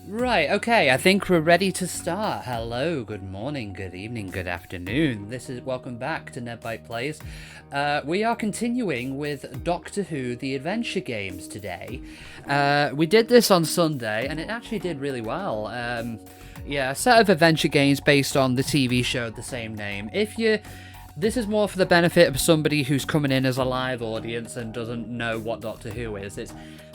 Right, okay, I think we're ready to start. Hello, good morning, good evening, good afternoon. Welcome back to NevByte Plays. We are continuing with Doctor Who The Adventure Games today. We did this on Sunday, and it actually did really well. Yeah, a set of adventure games based on the TV show of the same name. This is more for the benefit of somebody who's coming in as a live audience and doesn't know what Doctor Who is. It's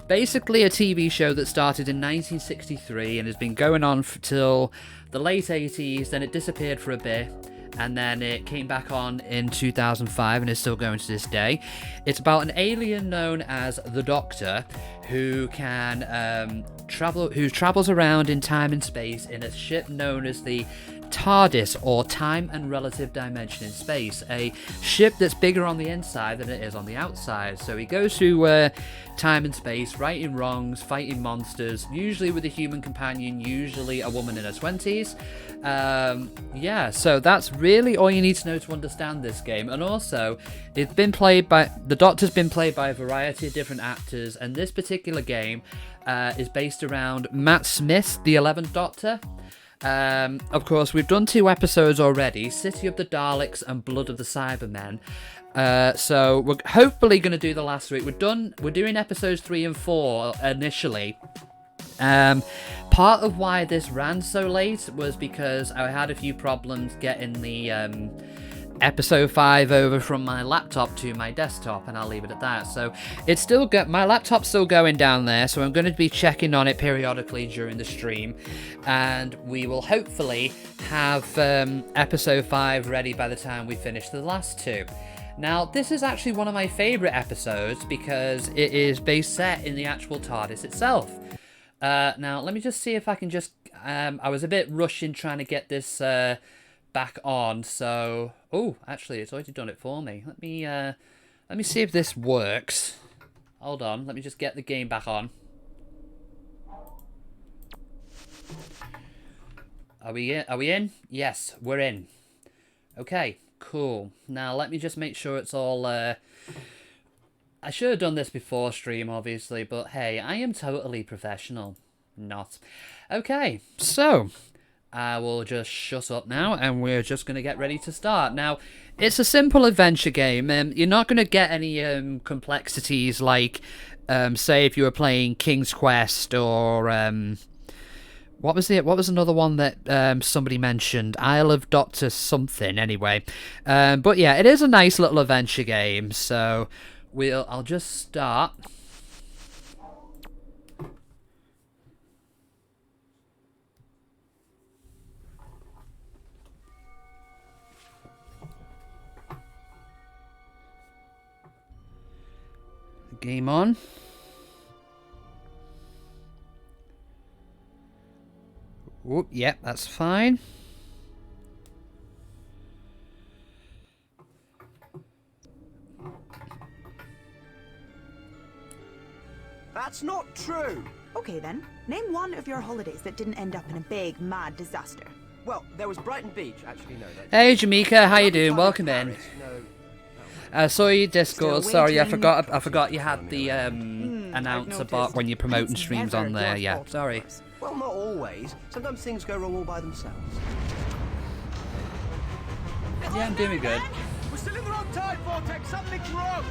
basically a TV show that started in 1963 and has been going on till the late 80s, then it disappeared for a bit, and then it came back on in 2005 and is still going to this day. It's about an alien known as the Doctor who can travels around in time and space in a ship known as the TARDIS, or Time and Relative Dimension in Space, a ship that's bigger on the inside than it is on the outside. So he goes through time and space, righting wrongs, fighting monsters, usually with a human companion, usually a woman in her 20s. Yeah, so that's really all you need to know to understand this game. And also, the Doctor's been played by a variety of different actors, and this particular game is based around Matt Smith, the 11th Doctor. Of course, we've done 2 episodes already, City of the Daleks and Blood of the Cybermen. So we're hopefully going to do the last 3. We're doing episodes 3 and 4 initially. Part of why this ran so late was because I had a few problems getting the episode 5 over from my laptop to my desktop, and I'll leave it at that. So it's still my laptop's still going down there, so I'm going to be checking on it periodically during the stream, and we will hopefully have episode 5 ready by the time we finish the last 2. Now, this is actually one of my favourite episodes because it is set in the actual TARDIS itself. Now, let me just see if I can just... I was a bit rushing trying to get this back on, so... Oh, actually, it's already done it for me. Let me see if this works. Hold on, let me just get the game back on. Are we in? Yes, we're in. Okay, cool. Now, let me just make sure it's all... I should have done this before stream, obviously, but hey, I am totally professional. Not. Okay, so... I will just shut up now, and we're just going to get ready to start. Now, it's a simple adventure game. You're not going to get any complexities like, say, if you were playing King's Quest or what was another one that somebody mentioned? Isle of Doctor something. Anyway, but yeah, it is a nice little adventure game. So I'll just start. Game on. Whoop, yep, that's fine. That's not true. Okay then, name one of your holidays that didn't end up in a big, mad disaster. Well, there was Brighton Beach, actually, no. Hey, Jamaica, how you doing? Welcome in. I saw your Discord. Still Sorry, I waiting. forgot you had the announcer noticed. bot when you're promoting It's streams never on there. your Yeah, fault, of sorry. course. Well, not always. Sometimes things go wrong all by themselves. Yeah, I'm doing good. We're still in the wrong time, Vortex. Something's wrong.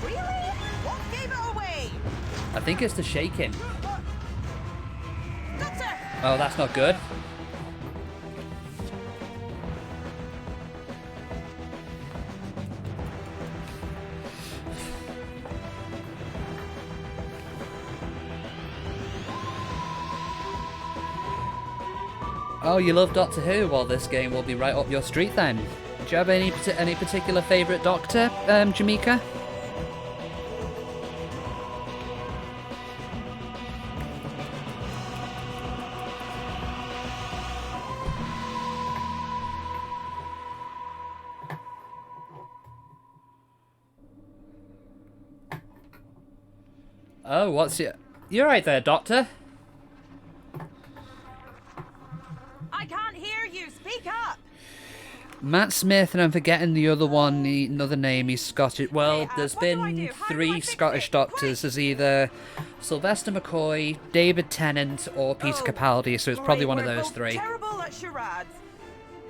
Really? What gave it away? I think it's the shaking. Doctor! Oh, that's not good. Oh, you love Doctor Who? Well, this game will be right up your street then. Do you have any particular favourite Doctor, Jamaica? Oh, what's your... You're right there, Doctor. I can't hear you. Speak up. Matt Smith, and I'm forgetting the other one, another name, he's Scottish. Well, Okay, there's what do I been do? How do I three fix Scottish it? doctors. There's either Sylvester McCoy, David Tennant, or Peter Oh, Capaldi, so it's probably great, one of we're those both three. Terrible at charades.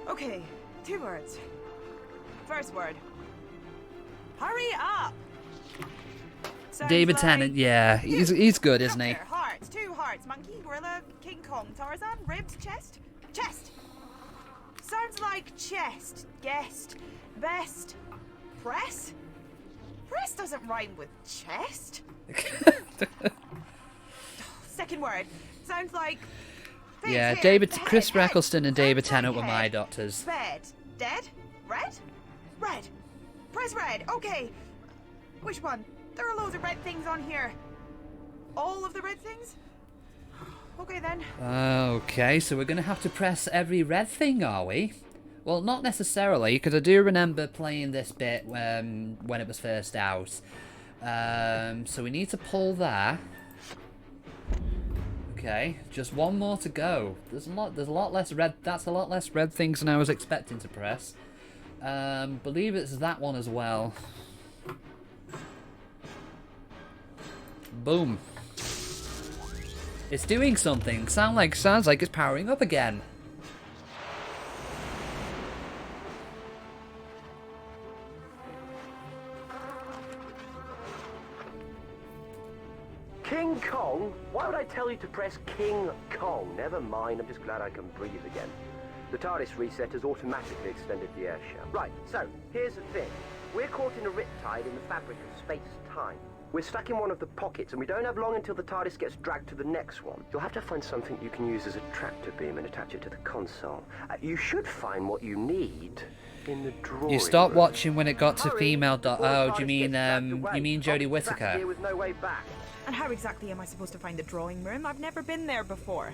Okay, 2 words. First word. Hurry up. Sounds David like Tennant, yeah, he's good, isn't he? Doctor, hearts, 2 hearts, monkey, gorilla, King Kong, Tarzan, ribs, chest, chest. Sounds like chest, guest, best, press. Press doesn't rhyme with chest. Second word. Sounds like face, Yeah, hair, Chris head. Eccleston and David Sounds Tennant like were my head. doctors. Bed. Dead? Red? Red. Press red. Okay. Which one? There are loads of red things on here. All of the red things? Okay then. Okay, so we're going to have to press every red thing, are we? Well, not necessarily, because I do remember playing this bit when it was first out. So we need to pull that. Okay, just one more to go. There's a lot less red. That's a lot less red things than I was expecting to press. Believe it's that one as well. Boom. It's doing something. Sounds like it's powering up again. King Kong? Why would I tell you to press King Kong? Never mind, I'm just glad I can breathe again. The TARDIS reset has automatically extended the air shell. Right, so, here's the thing. We're caught in a riptide in the fabric of space-time. We're stuck in one of the pockets, and we don't have long until the TARDIS gets dragged to the next one. You'll have to find something you can use as a tractor beam and attach it to the console. You should find what you need in the drawing You stopped room. watching when it got to Hurry, female. before the Oh, do you TARDIS mean gets dragged away. Jodie Trapped Whittaker? here with no way back. And how exactly am I supposed to find the drawing room? I've never been there before.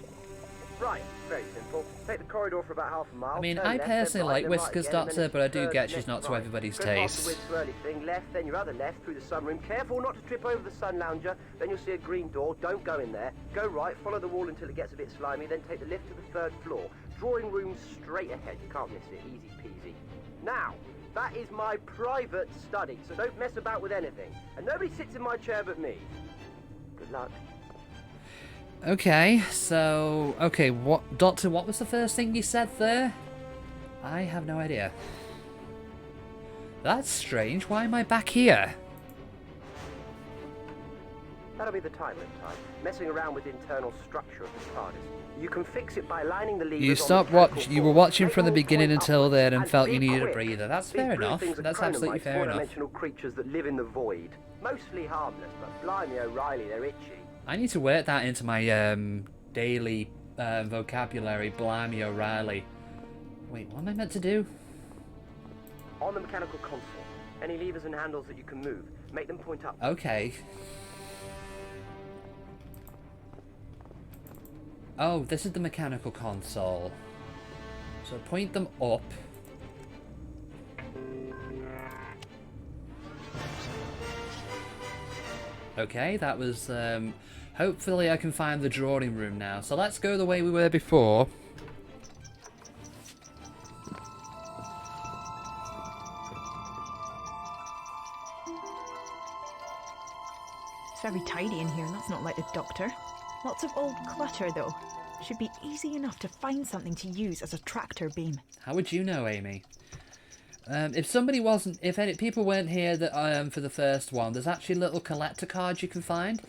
Right, very simple. Take the corridor for about half a mile. I mean, turn I left, personally then right, like then right Whittaker's again, and Doctor, then but I do third, get she's left, not to right. everybody's Go past the taste. Wiz swirly thing, left, then your other left through the sunroom. Careful not to trip over the sun lounger. Then you'll see a green door. Don't go in there. Go right, follow the wall until it gets a bit slimy. Then take the lift to the 3rd floor. Drawing room straight ahead. You can't miss it. Easy peasy. Now, that is my private study, so don't mess about with anything. And nobody sits in my chair but me. Good luck. Okay, so what, Doctor? What was the first thing you said there? I have no idea. That's strange. Why am I back here? That'll be the time riptide. Messing around with the internal structure of the TARDIS. You can fix it by lining the levers. You on the stopped mechanical You were force. watching Make from the them all beginning point until upwards then and felt you be needed a quick. breather. That's These fair blue enough. things are That's absolutely chronomites, fair enough. four-dimensional creatures that live in the void. Mostly harmless, but blimey O'Reilly, they're itchy. I need to work that into my daily vocabulary. Blimey O'Reilly. Wait, what am I meant to do? On the mechanical console, any levers and handles that you can move, make them point up. Okay. Oh, this is the mechanical console. So point them up. Okay, that was, hopefully I can find the drawing room now. So let's go the way we were before. It's very tidy in here, and that's not like the Doctor. Lots of old clutter, though. Should be easy enough to find something to use as a tractor beam. How would you know, Amy? If any people weren't here that for the first one, there's actually little collector cards you can find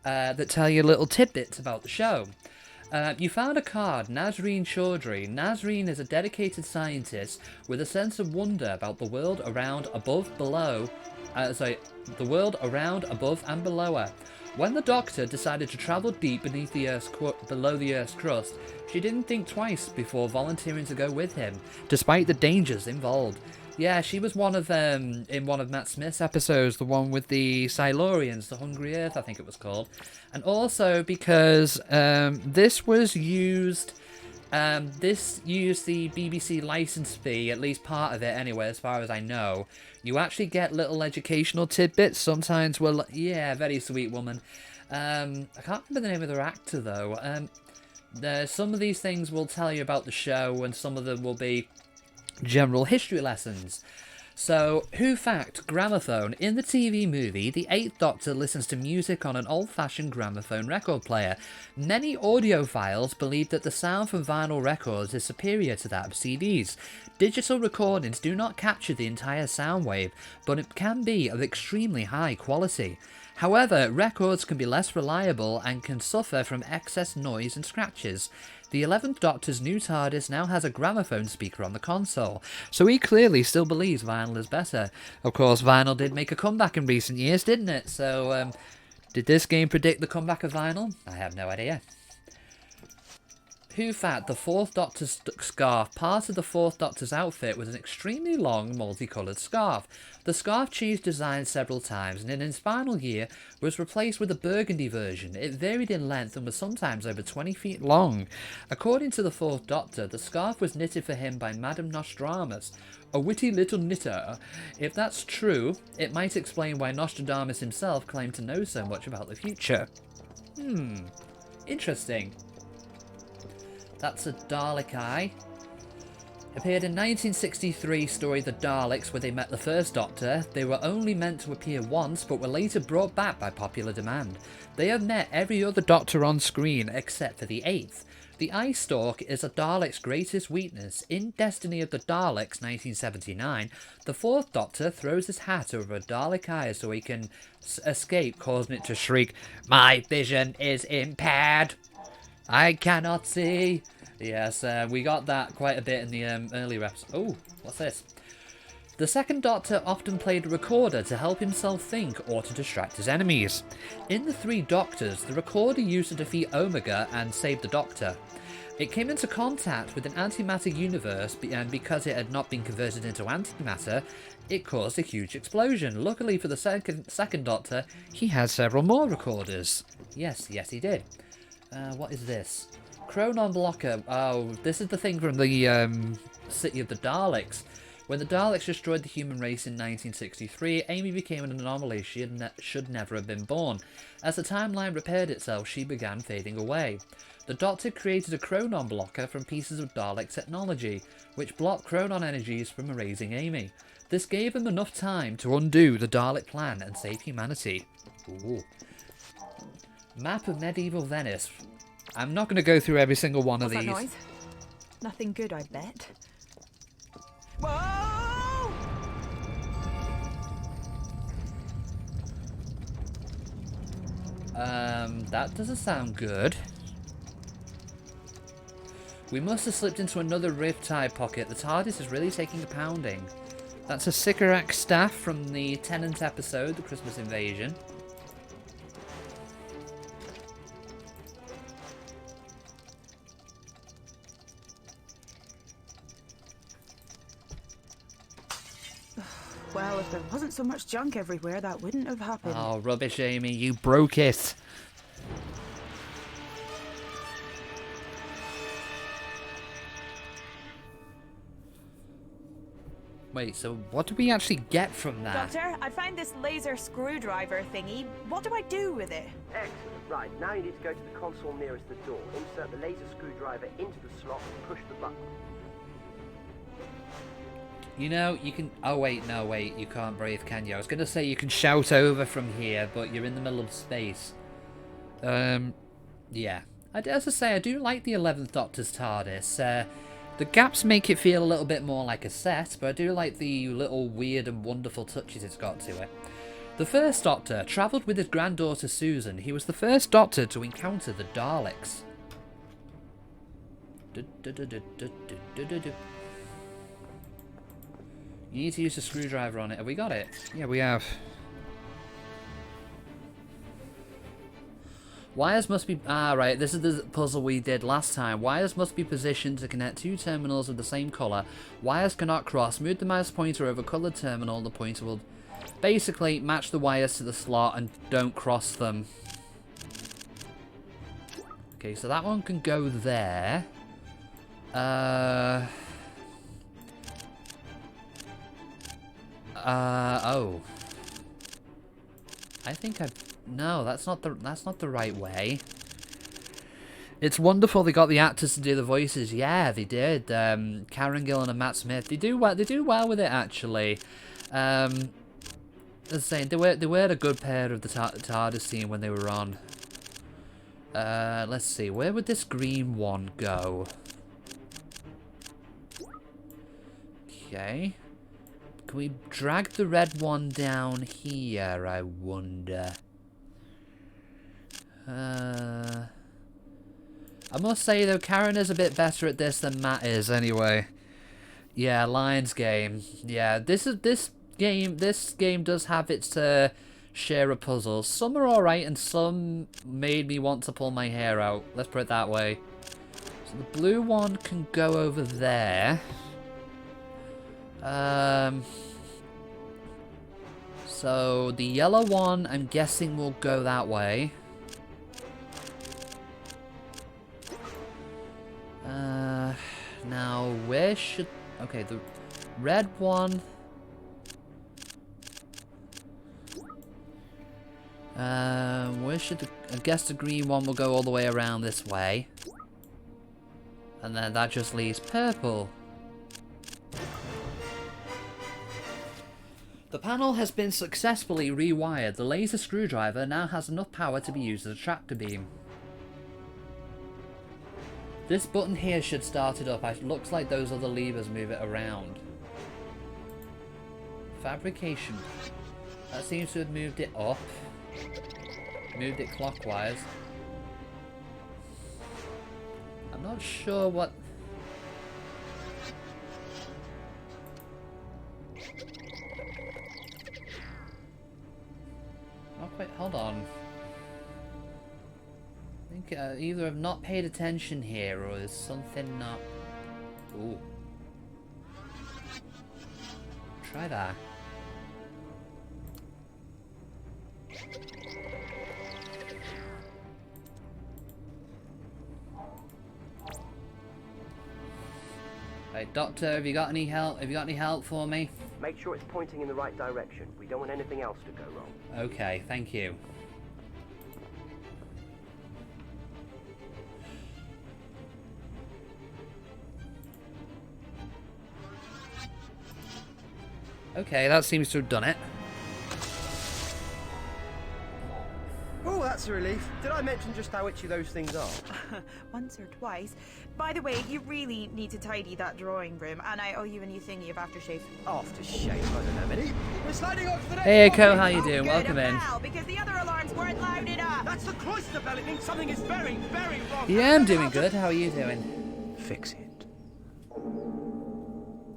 that tell you little tidbits about the show. You found a card, Nazreen Chaudhry. Nazreen is a dedicated scientist with a sense of wonder about the world around, above, below. The world around, above, and below her. When the Doctor decided to travel deep beneath the below the Earth's crust, she didn't think twice before volunteering to go with him, despite the dangers involved. Yeah, she was one of them in one of Matt Smith's episodes, the one with the Silurians, the Hungry Earth, I think it was called. And also because this used the BBC license fee, at least part of it anyway, as far as I know. You actually get little educational tidbits. Sometimes, yeah, very sweet woman. I can't remember the name of their actor though. Some of these things will tell you about the show, and some of them will be general history lessons. So, Who fact, gramophone. In the TV movie, the 8th Doctor listens to music on an old-fashioned gramophone record player. Many audiophiles believe that the sound from vinyl records is superior to that of CDs. Digital recordings do not capture the entire sound wave, but it can be of extremely high quality. However, records can be less reliable and can suffer from excess noise and scratches. The 11th Doctor's new TARDIS now has a gramophone speaker on the console, so he clearly still believes vinyl is better. Of course, vinyl did make a comeback in recent years, didn't it? So, did this game predict the comeback of vinyl? I have no idea. Who fact, the 4th Doctor's scarf. Part of the 4th Doctor's outfit was an extremely long, multicoloured scarf. The scarf changed design several times, and in its final year was replaced with a burgundy version. It varied in length and was sometimes over 20 feet long. According to the 4th Doctor, the scarf was knitted for him by Madame Nostradamus, a witty little knitter. If that's true, it might explain why Nostradamus himself claimed to know so much about the future. Interesting. That's a Dalek eye. Appeared in 1963 story The Daleks, where they met the first Doctor. They were only meant to appear once, but were later brought back by popular demand. They have met every other Doctor on screen except for the 8th. The eye stalk is a Dalek's greatest weakness. In Destiny of the Daleks 1979, the 4th Doctor throws his hat over a Dalek eye so he can escape, causing it to shriek, "My vision is impaired! I cannot see." Yes, we got that quite a bit in the earlier episode. Oh, what's this? The 2nd Doctor often played a recorder to help himself think or to distract his enemies. In the 3 Doctors, the recorder used to defeat Omega and save the Doctor. It came into contact with an antimatter universe, and because it had not been converted into antimatter, it caused a huge explosion. Luckily for the second Doctor, he had several more recorders. Yes, he did. What is this? Chronon Blocker. Oh, this is the thing from the City of the Daleks. When the Daleks destroyed the human race in 1963, Amy became an anomaly. She should never have been born. As the timeline repaired itself, she began fading away. The Doctor created a Chronon Blocker from pieces of Dalek technology, which blocked Chronon energies from erasing Amy. This gave him enough time to undo the Dalek plan and save humanity. Ooh. Map of medieval Venice. I'm not going to go through every single one of these. What's that noise? Nothing good, I bet. Whoa! That doesn't sound good. We must have slipped into another Riptide pocket. The TARDIS is really taking a pounding. That's a Sycorax staff from the Tennant episode, The Christmas Invasion. Well, if there wasn't so much junk everywhere, that wouldn't have happened. Oh, rubbish, Amy. You broke it. Wait, so what do we actually get from that? Doctor, I found this laser screwdriver thingy. What do I do with it? Excellent. Right, now you need to go to the console nearest the door. Insert the laser screwdriver into the slot and push the button. You know, you can... Oh, wait, no, wait. You can't breathe, can you? I was going to say you can shout over from here, but you're in the middle of space. Yeah. As I say, I do like the 11th Doctor's TARDIS. The gaps make it feel a little bit more like a set, but I do like the little weird and wonderful touches it's got to it. The first Doctor travelled with his granddaughter Susan. He was the first Doctor to encounter the Daleks. You need to use a screwdriver on it. Have we got it? Yeah, we have. Wires must be... Ah, right. This is the puzzle we did last time. Wires must be positioned to connect two terminals of the same colour. Wires cannot cross. Move the mouse pointer over coloured terminal. The pointer will basically match the wires to the slot and don't cross them. Okay, so that one can go there. Oh. I think I've... No, that's not the right way. It's wonderful they got the actors to do the voices. Yeah, they did. Karen Gillan and Matt Smith. They do well with it, actually. As I was saying, they were a good pair of the TARDIS scene when they were on. Let's see. Where would this green one go? Okay. Can we drag the red one down here, I wonder? I must say, though, Karen is a bit better at this than Matt is, anyway. Yeah, Lions game. Yeah, this game does have its share of puzzles. Some are alright, and some made me want to pull my hair out. Let's put it that way. So the blue one can go over there. So the yellow one, I'm guessing, will go that way. Now where should... Okay, the red one... where should the... I guess the green one will go all the way around this way. And then that just leaves purple. The panel has been successfully rewired. The laser screwdriver now has enough power to be used as a tractor beam. This button here should start it up. It looks like those other levers move it around. Fabrication. That seems to have moved it up. Moved it clockwise. I'm not sure what... Oh, wait, hold on. I think either I've not paid attention here, or there's something not... Ooh. Try that. Right, Doctor, have you got any help? Have you got any help for me? Make sure it's pointing in the right direction. We don't want anything else to go wrong. Okay, thank you. Okay, that seems to have done it. Oh, that's a relief. Did I mention just how itchy those things are? Once or twice. By the way, you really need to tidy that drawing room, and I owe you a new thingy of aftershave. Aftershave? I don't have any. We're sliding on to the next Hey, one. Echo, how you doing? Good, Welcome in. well, because the other alarms weren't loud enough. That's the cloister bell. It means something is very, very wrong. Yeah, I'm doing good. How are you doing? Fix it.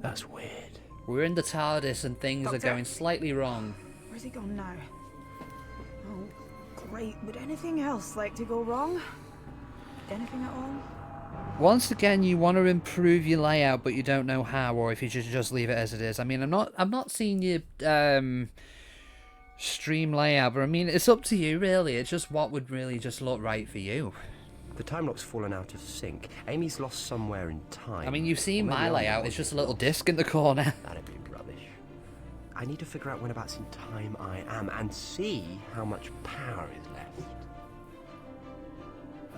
That's weird. We're in the TARDIS and things Doctor? are going slightly wrong. Where's he gone now? Oh, great. Would anything else like to go wrong? Anything at all? Once again, you want to improve your layout, but you don't know how, or if you should just leave it as it is. I mean, I'm not seeing your stream layout, but I mean, it's up to you, really. It's just what would really just look right for you. The time lock's fallen out of sync. Amy's lost somewhere in time. I mean, you've seen Or maybe my I'm layout. lost. It's just a little disc in the corner. That'd be rubbish. I need to figure out whenabouts in time I am and see how much power is left.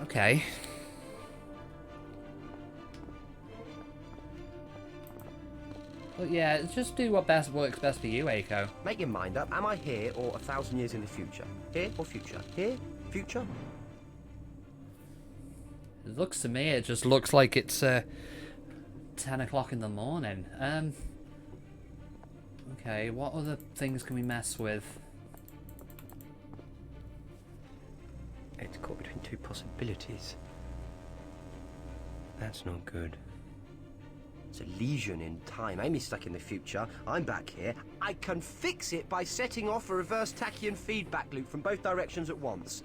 Okay. But yeah, just do what works best for you, Aiko. Make your mind up. Am I here or 1,000 years in the future? Here or future? Here? Future? It looks to me, it just looks like it's 10 o'clock in the morning. Okay, what other things can we mess with? It's caught between two possibilities. That's not good. It's a lesion in time. Amy's stuck in the future. I'm back here. I can fix it by setting off a reverse tachyon feedback loop from both directions at once.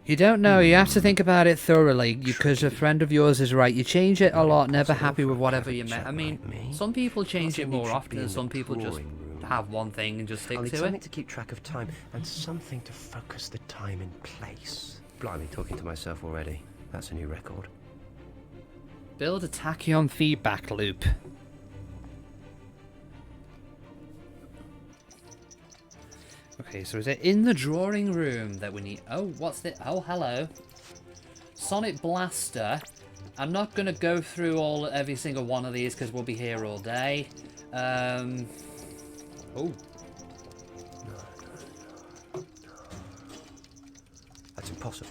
You don't know, you have to think about it thoroughly, because a friend of yours is right. You change it a lot, never happy with whatever you make. I mean, some people change it more often, and some people just have one thing and just stick I'll need to something it. to keep track of time, and something to focus the time in place. Blimey, talking to myself already. That's a new record. Build a tachyon feedback loop. Okay, so is it in the drawing room that we need... Oh, what's it? Oh, hello. Sonic Blaster. I'm not going to go through every single one of these because we'll be here all day. Oh. That's impossible.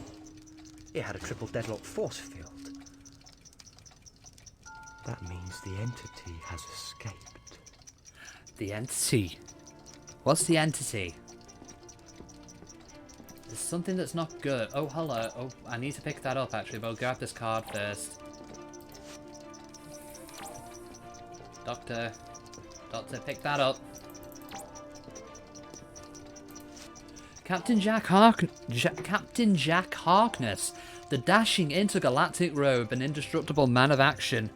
It had a triple deadlock force field. That means the entity has escaped. The entity? What's the entity? There's something that's not good. Oh, hello. Oh, I need to pick that up, actually, but I'll grab this card first. Doctor, pick that up. Captain Jack Harkness, the dashing intergalactic rogue and indestructible man of action.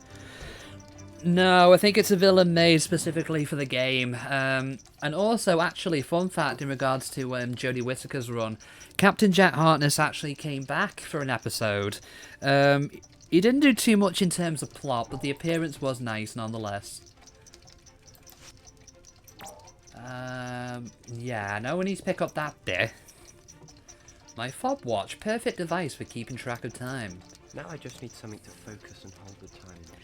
No, I think it's a villain made specifically for the game. And also, actually, fun fact in regards to Jodie Whittaker's run, Captain Jack Harkness actually came back for an episode. He didn't do too much in terms of plot, but the appearance was nice nonetheless. Yeah, now we need to pick up that bit. My fob watch, perfect device for keeping track of time. Now I just need something to focus and hold the time in place.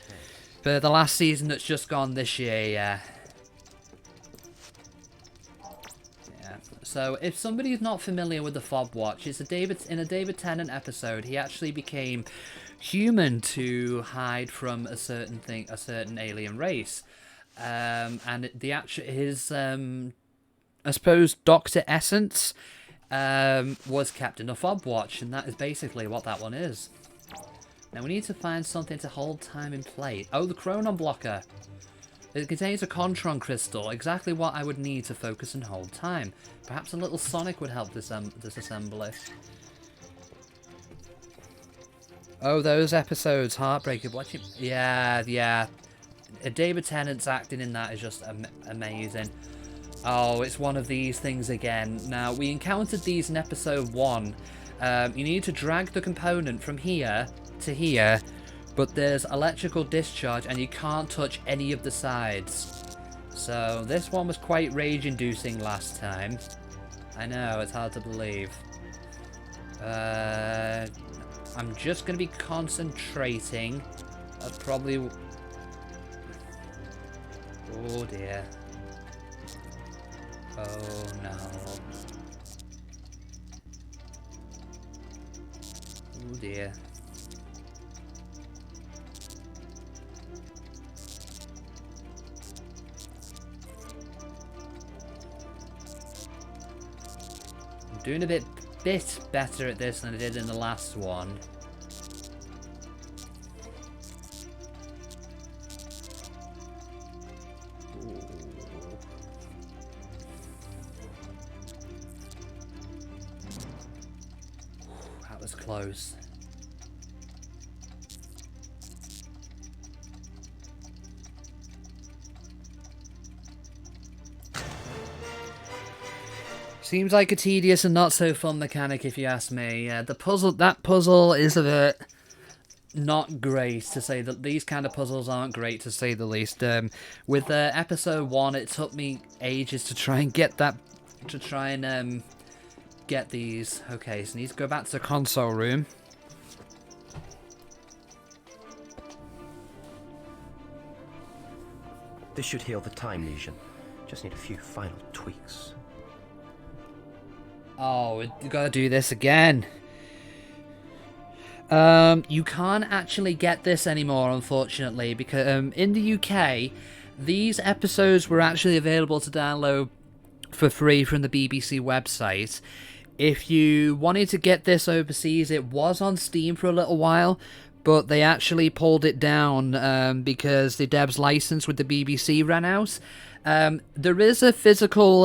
For the last season that's just gone this year, yeah. Yeah. So, if somebody's not familiar with the fob watch, it's in a David Tennant episode, he actually became human to hide from a certain alien race. And his I suppose Dr. Essence was kept in a fob watch, and that is basically what that one is. Now we need to find something to hold time in place. Oh, the chronon blocker. It contains a Contron crystal, exactly what I would need to focus and hold time. Perhaps a little Sonic would help disassembly. Oh, those episodes, heartbreaking. Watching, yeah. David Tennant's acting in that is just amazing. Oh, it's one of these things again. Now, we encountered these in episode 1. You need to drag the component from here to here, but there's electrical discharge and you can't touch any of the sides. So, this one was quite rage-inducing last time. I know, it's hard to believe. I'm just going to be concentrating. Probably... Oh dear. Oh no. Oh dear. I'm doing a bit better at this than I did in the last one. That was close. Seems like a tedious and not so fun mechanic, if you ask me. That puzzle is a bit not great, to say that these kind of puzzles aren't great, to say the least. With episode 1, it took me ages to try and get get these. Okay, so I need to go back to the console room. This should heal the time lesion. Just need a few final tweaks. Oh, we gotta do this again. You can't actually get this anymore, unfortunately, because in the UK, these episodes were actually available to download for free from the BBC website. If you wanted to get this overseas, it was on Steam for a little while, but they actually pulled it down because the dev's license with the BBC ran out. There is a physical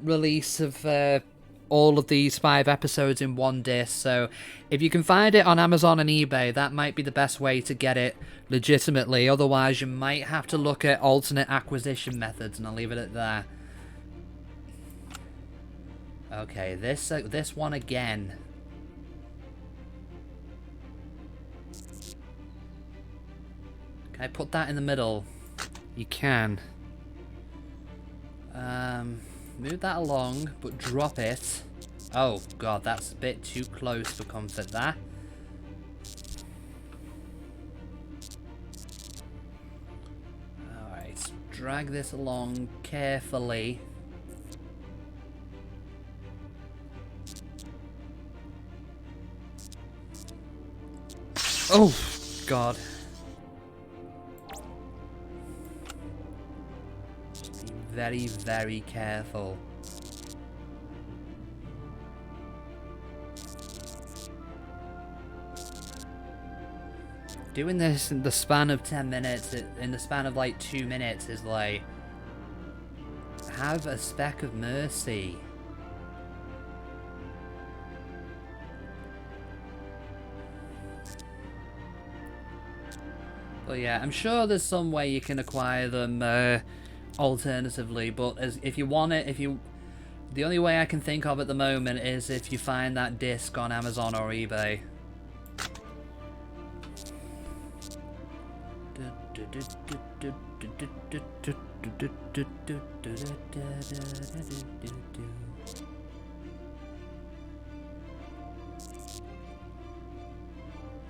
release of all of these 5 episodes in one disc, so if you can find it on Amazon and eBay, that might be the best way to get it legitimately. Otherwise, you might have to look at alternate acquisition methods, and I'll leave it at that. Okay, this one again. Can I put that in the middle? You can. Move that along, but drop it. Oh god, that's a bit too close for comfort there. Alright, drag this along carefully. Oh god. Very, very careful. Doing this in the span of 10 minutes, in the span of like 2 minutes, is like... have a speck of mercy. But yeah, I'm sure there's some way you can acquire them alternatively, but if you want it, the only way I can think of at the moment is if you find that disc on Amazon or eBay.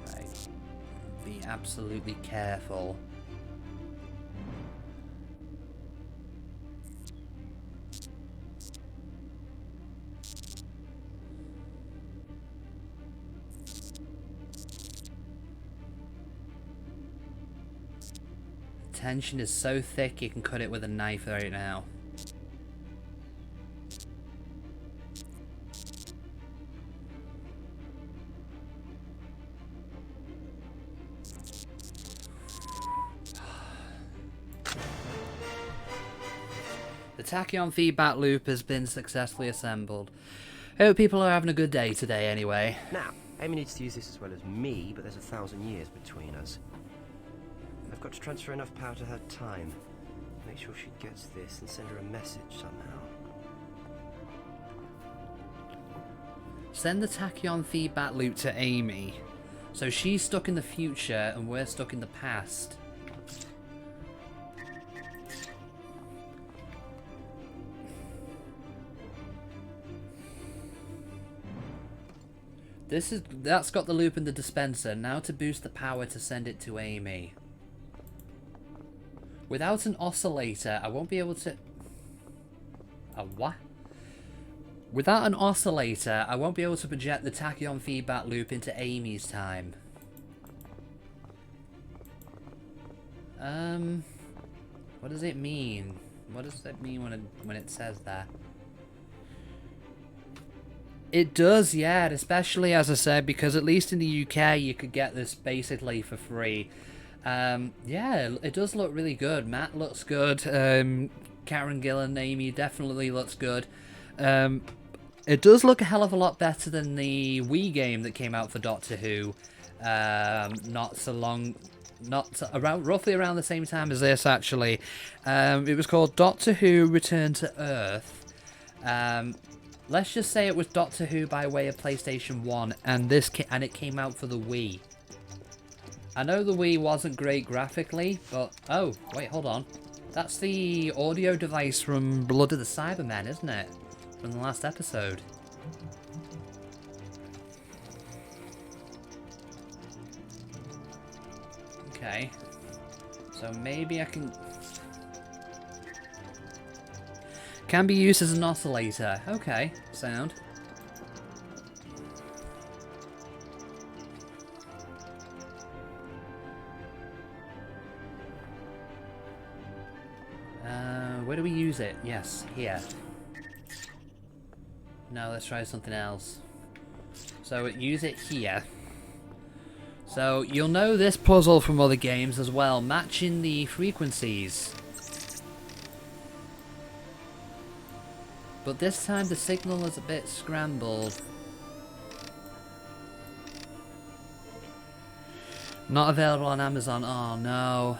Right. Be absolutely careful. Tension is so thick you can cut it with a knife right now. The tachyon feedback loop has been successfully assembled. Hope people are having a good day today anyway. Now, Amy needs to use this as well as me, but there's 1,000 years between us. I've got to transfer enough power to her time. Make sure she gets this and send her a message somehow. Send the tachyon feedback loop to Amy. So she's stuck in the future and we're stuck in the past. That's got the loop in the dispenser. Now to boost the power to send it to Amy. Without an oscillator, I won't be able to... A what? Without an oscillator, I won't be able to project the tachyon feedback loop into Amy's time. What does it mean? What does that mean when it says that? It does, yeah, especially as I said, because at least in the UK you could get this basically for free. Yeah, it does look really good. Matt looks good. Karen Gillan, Amy definitely looks good. It does look a hell of a lot better than the Wii game that came out for Doctor Who. Roughly around the same time as this, actually. It was called Doctor Who Return to Earth. Let's just say it was Doctor Who by way of PlayStation 1, and it came out for the Wii. I know the Wii wasn't great graphically, but... Oh, wait, hold on. That's the audio device from Blood of the Cybermen, isn't it? From the last episode. Okay. So maybe I can... Can be used as an oscillator. Okay, sound. Where do we use it? Yes, here. No, let's try something else. So use it here. So you'll know this puzzle from other games as well, matching the frequencies. But this time the signal is a bit scrambled. Not available on Amazon. Oh no.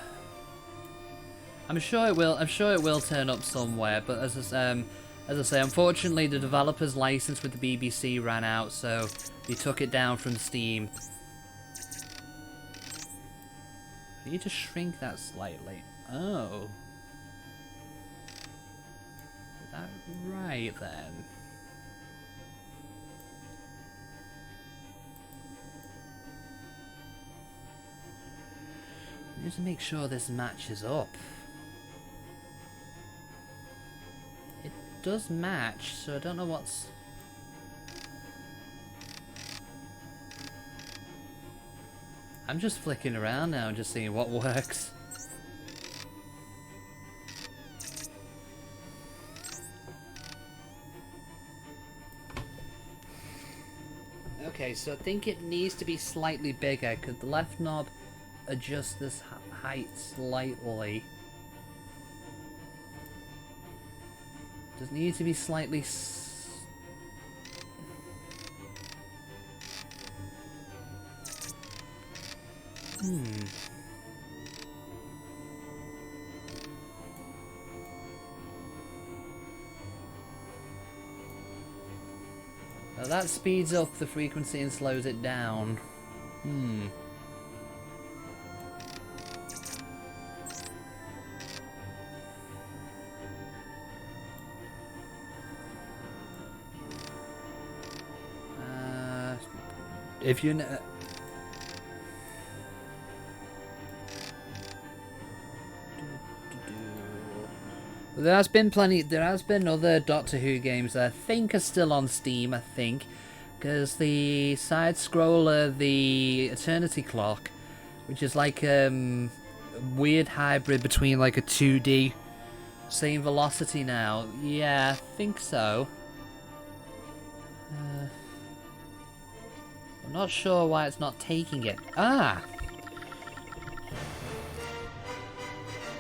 I'm sure it will. I'm sure it will turn up somewhere. But as I say, unfortunately, the developer's license with the BBC ran out, so they took it down from Steam. I need to shrink that slightly. Oh. Is that right then? I need to make sure this matches up. It does match, so I don't know what's... I'm just flicking around now and just seeing what works. Okay, so I think it needs to be slightly bigger. Could the left knob adjust this height slightly? Does it need to be slightly... Now that speeds up the frequency and slows it down. If you know... There has been other Doctor Who games that I think are still on Steam, I think. Because the side-scroller, the Eternity Clock, which is like a weird hybrid between like a 2D, same velocity now. Yeah, I think so. I'm not sure why it's not taking it. Ah!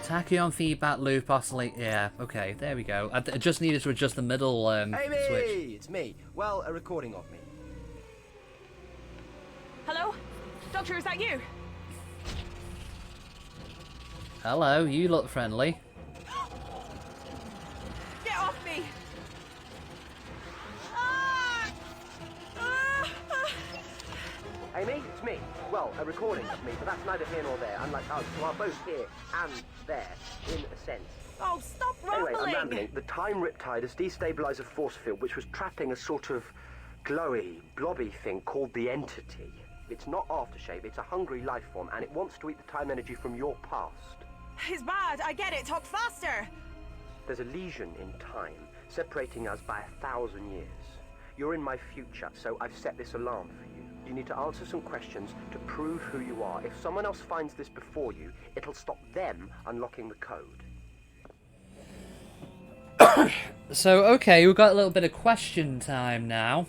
Tachyon feedback loop oscillate. Yeah, okay, there we go. I just needed to adjust the middle Amy, switch. It's me. Well, a recording of me. Hello? Doctor, is that you? Hello, you look friendly. Get off me! Ah! Ah! Amy, it's me. Well, a recording of me, but that's neither here nor there. Unlike us, who are both here and there, in a sense. Oh, stop Anyway, rambling! I'm rambling. The time riptide has destabilized a force field which was trapping a sort of glowy, blobby thing called the Entity. It's not aftershave, it's a hungry life form, and it wants to eat the time energy from your past. It's bad, I get it. Talk faster! There's a lesion in time, separating us by 1,000 years. You're in my future, so I've set this alarm for you. You need to answer some questions to prove who you are. If someone else finds this before you, it'll stop them unlocking the code. So, okay, we've got a little bit of question time now.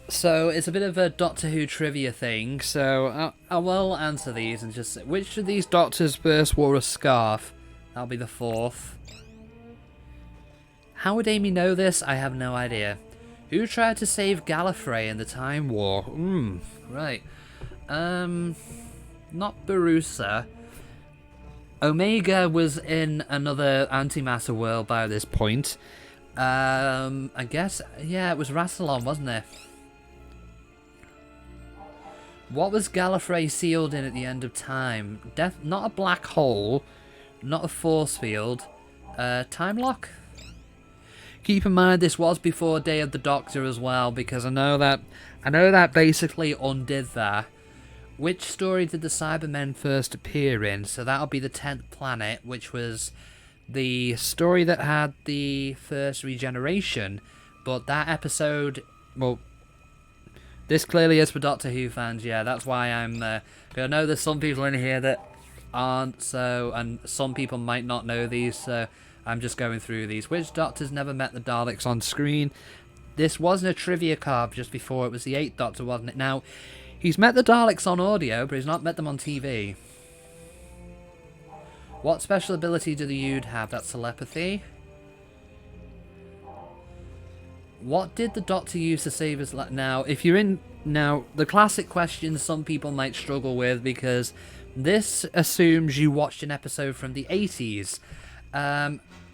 So it's a bit of a Doctor Who trivia thing, so I will answer these and just say, which of these doctors first wore a scarf? That'll be the fourth. How would Amy know this? I have no idea. Who tried to save Gallifrey in the Time War? Right. Not Barusa. Omega was in another antimatter world by this point. I guess, yeah, it was Rassilon, wasn't it? What was Gallifrey sealed in at the end of time? Not a black hole, not a force field. Time lock? Keep in mind this was before Day of the Doctor as well, because I know that basically undid that. Which story did the Cybermen first appear in? So that'll be the 10th planet, which was the story that had the first regeneration, but that episode, well, this clearly is for Doctor Who fans, yeah, that's why I'm, I know there's some people in here that aren't, so, and some people might not know these, so I'm just going through these. Which Doctor's never met the Daleks on screen? This wasn't a trivia card just before, it was the 8th Doctor, wasn't it? Now, he's met the Daleks on audio, but he's not met them on TV. What special ability do the Ood have? That's telepathy. What did the Doctor use to save his life? Now, if you're in... Now, the classic questions some people might struggle with, because this assumes you watched an episode from the 80s.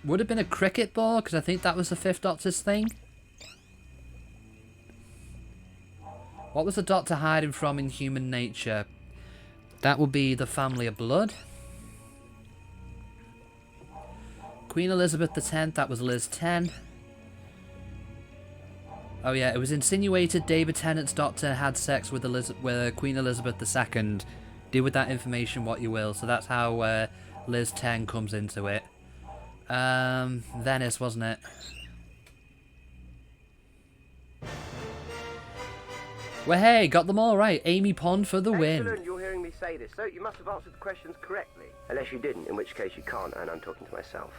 Would have been a cricket ball, because I think that was the 5th Doctor's thing. What was the Doctor hiding from in Human Nature? That would be the family of blood. Queen Elizabeth X, that was Liz 10. Oh yeah, it was insinuated David Tennant's Doctor had sex with Queen Elizabeth II. Do with that information what you will. So that's how Liz 10 comes into it. Venice, wasn't it? Well, hey, got them all right. Amy Pond for the win. Excellent, you're hearing me say this, so you must have answered the questions correctly. Unless you didn't, in which case you can't, and I'm talking to myself.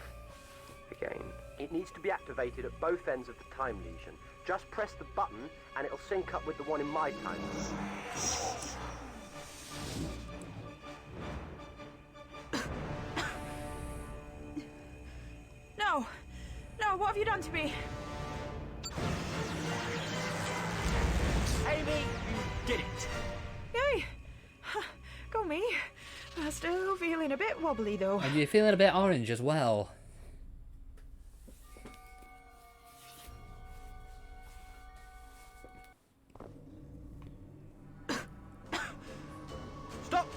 Again. It needs to be activated at both ends of the time lesion. Just press the button, and it'll sync up with the one in my time. No! No, what have you done to me? Amy, you did it! Yay! Go me. I'm still feeling a bit wobbly, though. And you're feeling a bit orange as well. Stop!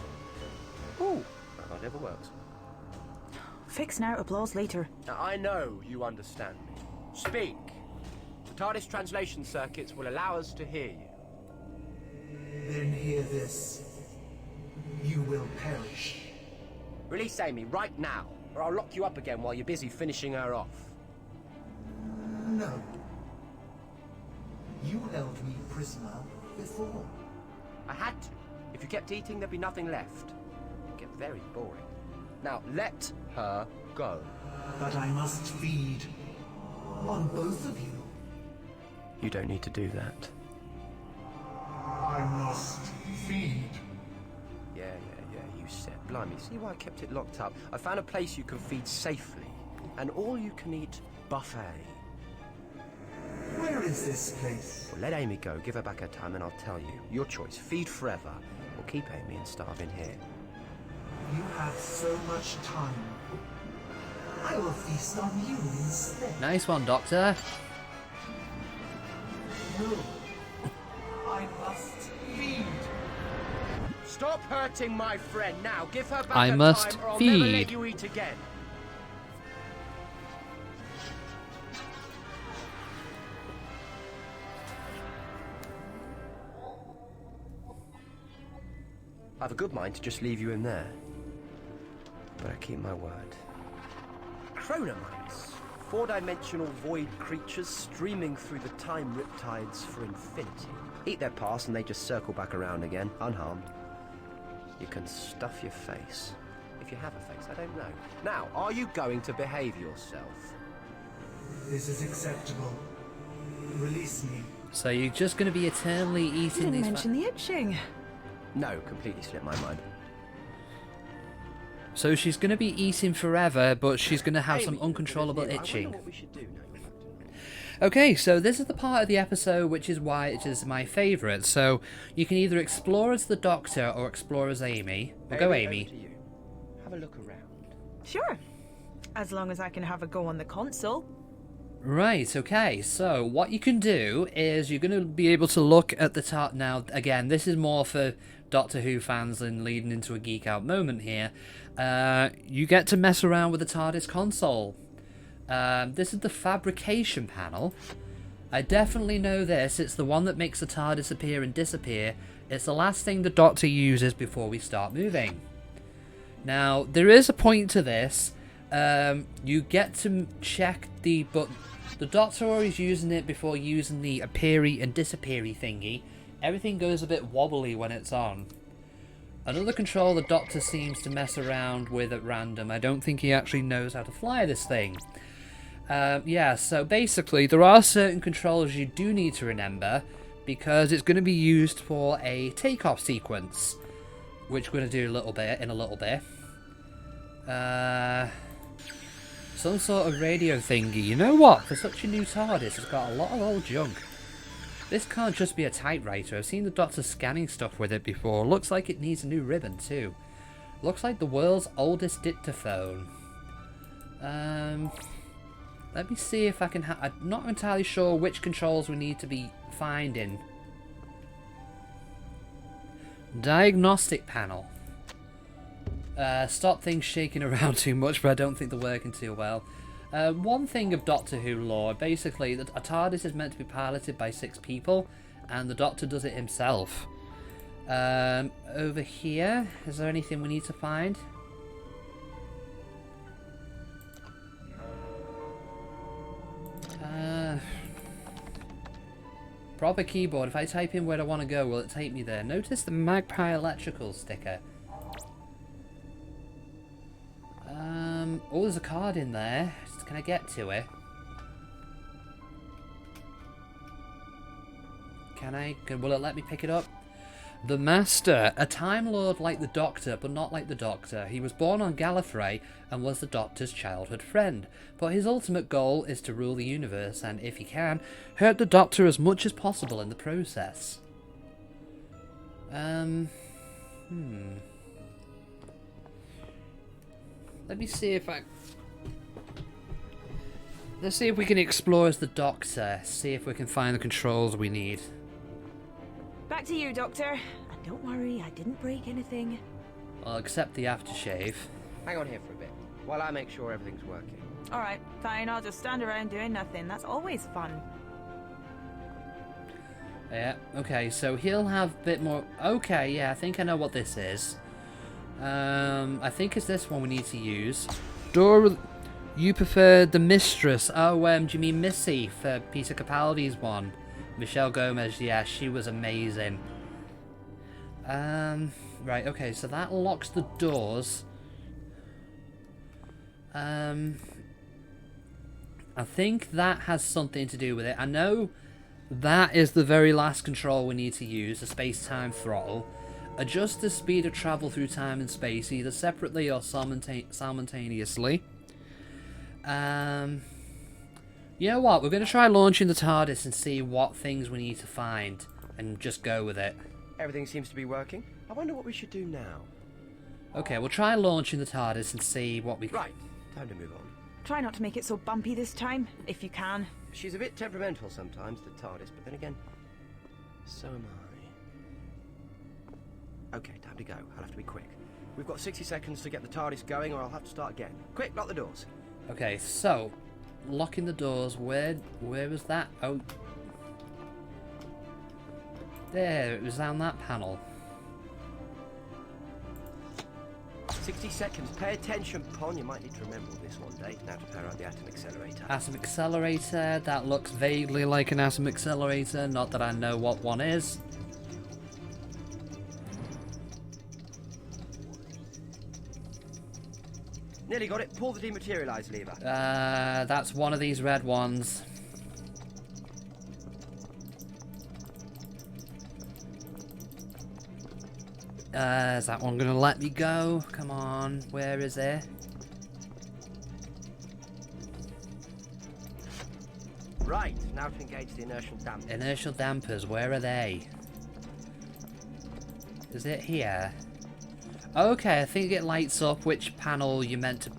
Ooh, that never works. Fix now, applause later. Now, I know you understand me. Speak. The TARDIS translation circuits will allow us to hear you. Then hear this. You will perish. Release Amy right now, or I'll lock you up again while you're busy finishing her off. No. You held me prisoner before. I had to. If you kept eating, there'd be nothing left. It'd get very boring. Now, let her go. But I must feed on both of you. You don't need to do that. I must feed. Yeah, you said. Blimey, see why I kept it locked up? I found a place you can feed safely. An all-you-can-eat buffet. Where is this place? Well, let Amy go, give her back her time, and I'll tell you. Your choice. Feed forever, or keep Amy and starve in here. You have so much time. I will feast on you instead. Nice one, Doctor. No. I must feed. Stop hurting my friend now. Give her back I her must time, or I'll feed. never let you eat again. I have a good mind to just leave you in there. But I keep my word. Chronomites. 4-dimensional void creatures streaming through the time riptides for infinity. Eat their past and they just circle back around again, unharmed. You can stuff your face. If you have a face, I don't know. Now, are you going to behave yourself? This is acceptable. Release me. So you're just going to be eternally You eating didn't these... mention the itching. No, completely slipped my mind. So she's going to be eating forever, but she's going to have some Amy, uncontrollable I wonder itching. what we should do now. Okay, so this is the part of the episode which is why it is my favourite. So you can either explore as the Doctor or explore as Amy. We'll go over Amy. to you. Have a look around. Sure. As long as I can have a go on the console. Right, okay, so what you can do is you're going to be able to look at the top. Now, again, this is more for Doctor Who fans and leading into a geek out moment here. You get to mess around with the TARDIS console. This is the fabrication panel. I definitely know this. It's the one that makes the TARDIS appear and disappear. It's the last thing the Doctor uses before we start moving. Now, there is a point to this You get to check but the Doctor always using it before using the appeary and disappeary thingy. Everything goes a bit wobbly when it's on. Another control the Doctor seems to mess around with at random. I don't think he actually knows how to fly this thing. Yeah, so basically there are certain controls you do need to remember because it's going to be used for a takeoff sequence, which we're going to do in a little bit. Some sort of radio thingy. You know what? For such a new TARDIS, it's got a lot of old junk. This can't just be a typewriter. I've seen the Doctor scanning stuff with it before. Looks like it needs a new ribbon too. Looks like the world's oldest dictaphone. Let me see if I can I'm not entirely sure which controls we need to be finding. Diagnostic panel. Stop things shaking around too much, but I don't think they're working too well. One thing of Doctor Who lore, basically, that a TARDIS is meant to be piloted by 6 people, and the Doctor does it himself. Over here, is there anything we need to find? Proper keyboard. If I type in where I want to go, will it take me there? Notice the Magpie electrical sticker. Oh, there's a card in there. Can I get to it? Will it let me pick it up? The Master, a Time Lord like the Doctor, but not like the Doctor. He was born on Gallifrey and was the Doctor's childhood friend. But his ultimate goal is to rule the universe and, if he can, hurt the Doctor as much as possible in the process. Let me see if let's see if we can explore as the Doctor. See if we can find the controls we need. Back to you, Doctor. And don't worry, I didn't break anything. I'll accept the aftershave. Hang on here for a bit, while I make sure everything's working. Alright, fine, I'll just stand around doing nothing. That's always fun. Yeah, okay, so he'll have a bit more... Okay, yeah, I think I know what this is. I think it's this one we need to use. Dora... You prefer the Mistress. Oh, do you mean Missy for Peter Capaldi's one? Michelle Gomez, yeah, she was amazing. Right, okay, so that locks the doors. I think that has something to do with it. I know that is the very last control we need to use, the space-time throttle. Adjust the speed of travel through time and space, either separately or simultaneously. You know what? We're going to try launching the TARDIS and see what things we need to find, and just go with it. Everything seems to be working. I wonder what we should do now. Okay, we'll try launching the TARDIS and see what we... Right, time to move on. Try not to make it so bumpy this time, if you can. She's a bit temperamental sometimes, the TARDIS, but then again, so am I. Okay, time to go. I'll have to be quick. We've got 60 seconds to get the TARDIS going, or I'll have to start again. Quick, lock the doors. Okay, so... Locking the doors, where was that? Oh. There, it was down that panel. 60 seconds. Pay attention, Pon. You might need to remember this one day. Now to power out the atom accelerator. Atom accelerator, that looks vaguely like an atom accelerator, not that I know what one is. Nearly got it. Pull the dematerialize lever. That's one of these red ones. Is that one gonna let me go? Come on, where is it? Right, now to engage the inertial dampers. Inertial dampers, where are they? Is it here? Okay, I think it lights up which panel you're meant to...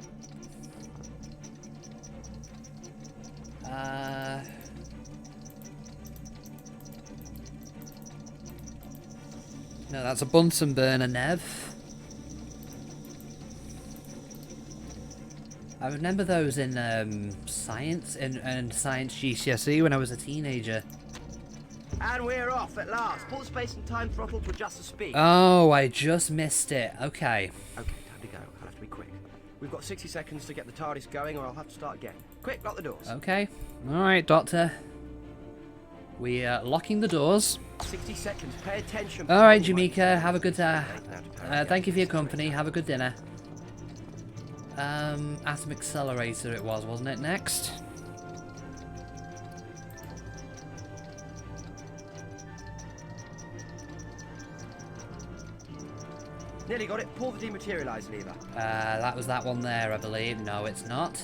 No, that's a Bunsen burner, Nev. I remember those in science and science GCSE when I was a teenager. And we're off at last. Pull the space and time throttle to adjust the speed. Oh, I just missed it. Okay. Okay, time to go. I'll have to be quick. We've got 60 seconds to get the TARDIS going, or I'll have to start again. Quick, lock the doors. Okay. Alright, Doctor. We are locking the doors. 60 seconds. Pay attention. Alright, Jamaica. Have a good... thank you for your company. Have a good dinner. Atom Accelerator it was, wasn't it? Next. Nearly got it. Pull the dematerialize lever. That was that one there, I believe. No, it's not.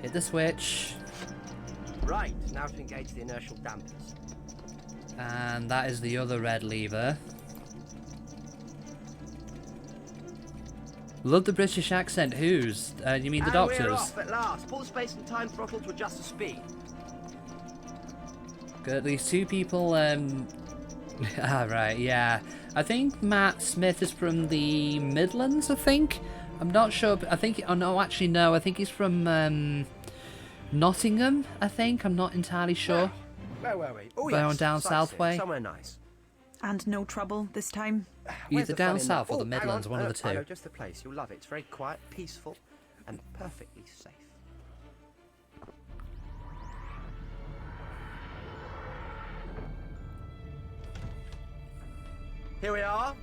Hit the switch. Right, now to engage the inertial dampers. And that is the other red lever. Love the British accent. Whose? You mean the And Doctor's? we're off at last. Pull the space and time throttle to adjust the speed. Good. These two people. Right. Yeah. I think Matt Smith is from the Midlands. I think. I'm not sure. But I think. Oh no, actually no. I think he's from Nottingham. I think. I'm not entirely sure. Where were we? Oh, Going yes. down Sightseeing, south way. Somewhere nice. And no trouble this time? Where's Either the fun down in south that? or the Oh, hang Midlands, on. one of the I know two. just the place. You'll love it. It's very quiet, peaceful, and perfectly safe. Here we are,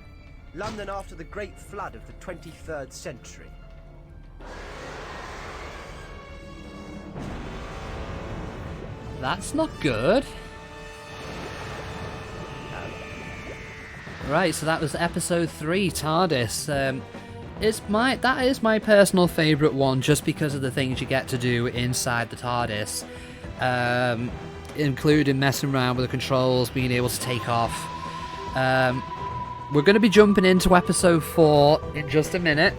London after the Great Flood of the 23rd century. That's not good. Right, so that was episode 3, TARDIS. That is my personal favourite one, just because of the things you get to do inside the TARDIS, including messing around with the controls, being able to take off. We're going to be jumping into episode 4 in just a minute,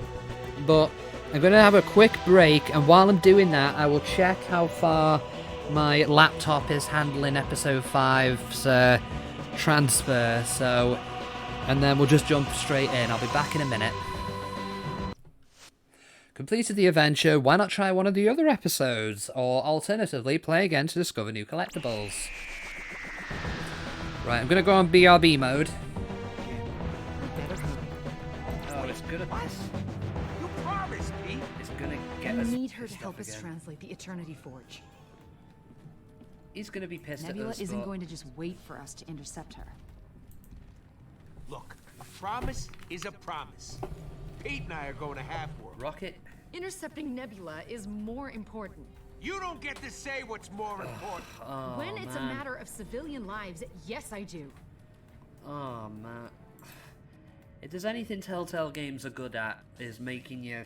but I'm going to have a quick break, and while I'm doing that, I will check how far my laptop is handling episode 5's transfer, and then we'll just jump straight in. I'll be back in a minute. Completed the adventure, why not try one of the other episodes? Or alternatively, play again to discover new collectibles. Right, I'm going to go on BRB mode. Oh, it's good at this. You promised, Pete. It's going to get We us need her to pissed help off us again. translate the Eternity Forge. He's going to be pissed Nebula at us, isn't but... going to just wait for us to intercept her. Look, a promise is a promise. Pete and I are going to have work. Rocket? Intercepting Nebula is more important. You don't get to say what's more important. Oh, When it's a man. matter of civilian lives, yes, I do. Oh, man. If there's anything Telltale Games are good at, is making you...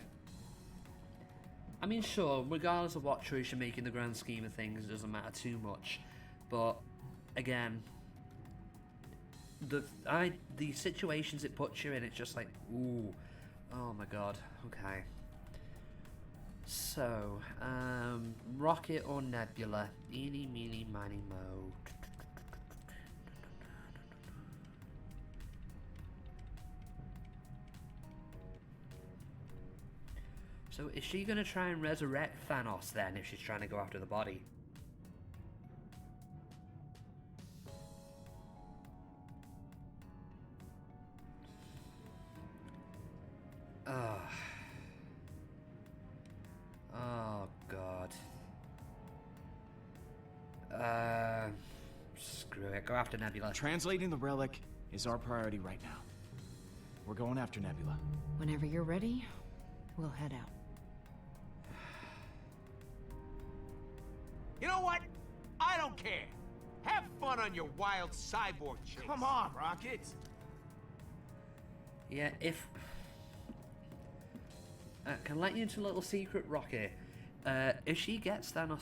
I mean, sure, regardless of what choice you make in the grand scheme of things, it doesn't matter too much. But, again, the situations it puts you in, it's just like, ooh, oh my god, okay. So, Rocket or Nebula? Eeny, meeny, miny, mo. So is she going to try and resurrect Thanos then, if she's trying to go after the body? Oh. Oh, God. Screw it. Go after Nebula. Translating the relic is our priority right now. We're going after Nebula. Whenever you're ready, we'll head out. You know what? I don't care. Have fun on your wild cyborg chase. Come on, Rocket! Yeah, if... can let you into a little secret, Rocket. If she gets Thanos...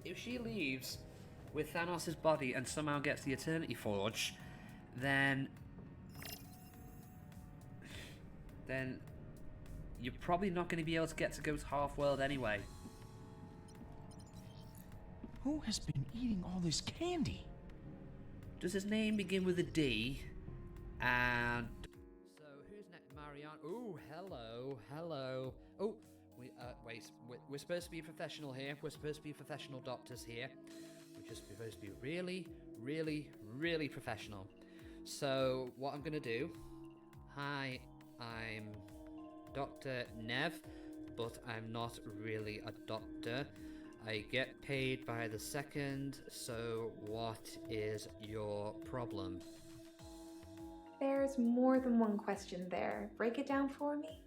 If she leaves with Thanos' body and somehow gets the Eternity Forge, then you're probably not going to be able to get to go to Half-World anyway. Who has been eating all this candy? Does his name begin with a D? And... So, who's next? Marianne. Ooh, hello. Oh, wait, we're supposed to be professional here. We're supposed to be professional doctors here. We're just supposed to be really, really, really professional. So, what I'm going to do Hi, I'm Dr. Nev, but I'm not really a doctor. I get paid by the second, so what is your problem? There's more than one question there. Break it down for me.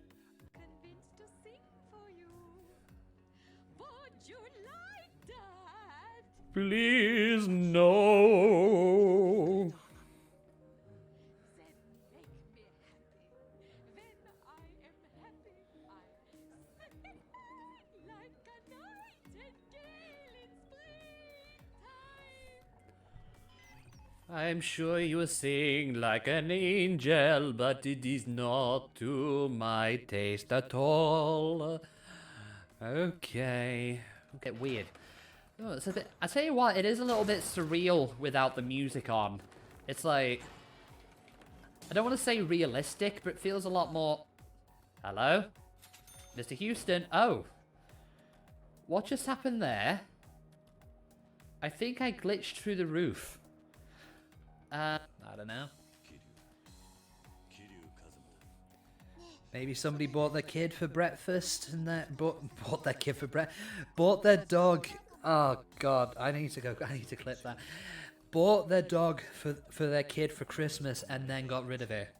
Convinced to sing for you. Would you like that? Please, no. Then make me happy. When I am happy, I sing like a nightingale in springtime. I'm sure you sing like an angel, but it is not to my taste at all. Okay. Get weird. Oh, it's a bit. I tell you what, it is a little bit surreal without the music on. It's like, I don't want to say realistic, but it feels a lot more. Hello, Mr. Houston. Oh, what just happened there? I think I glitched through the roof. I don't know. Maybe somebody bought their kid for breakfast and bought their kid for bought their dog. Oh God, I need to clip that. Bought their dog for their kid for Christmas and then got rid of it.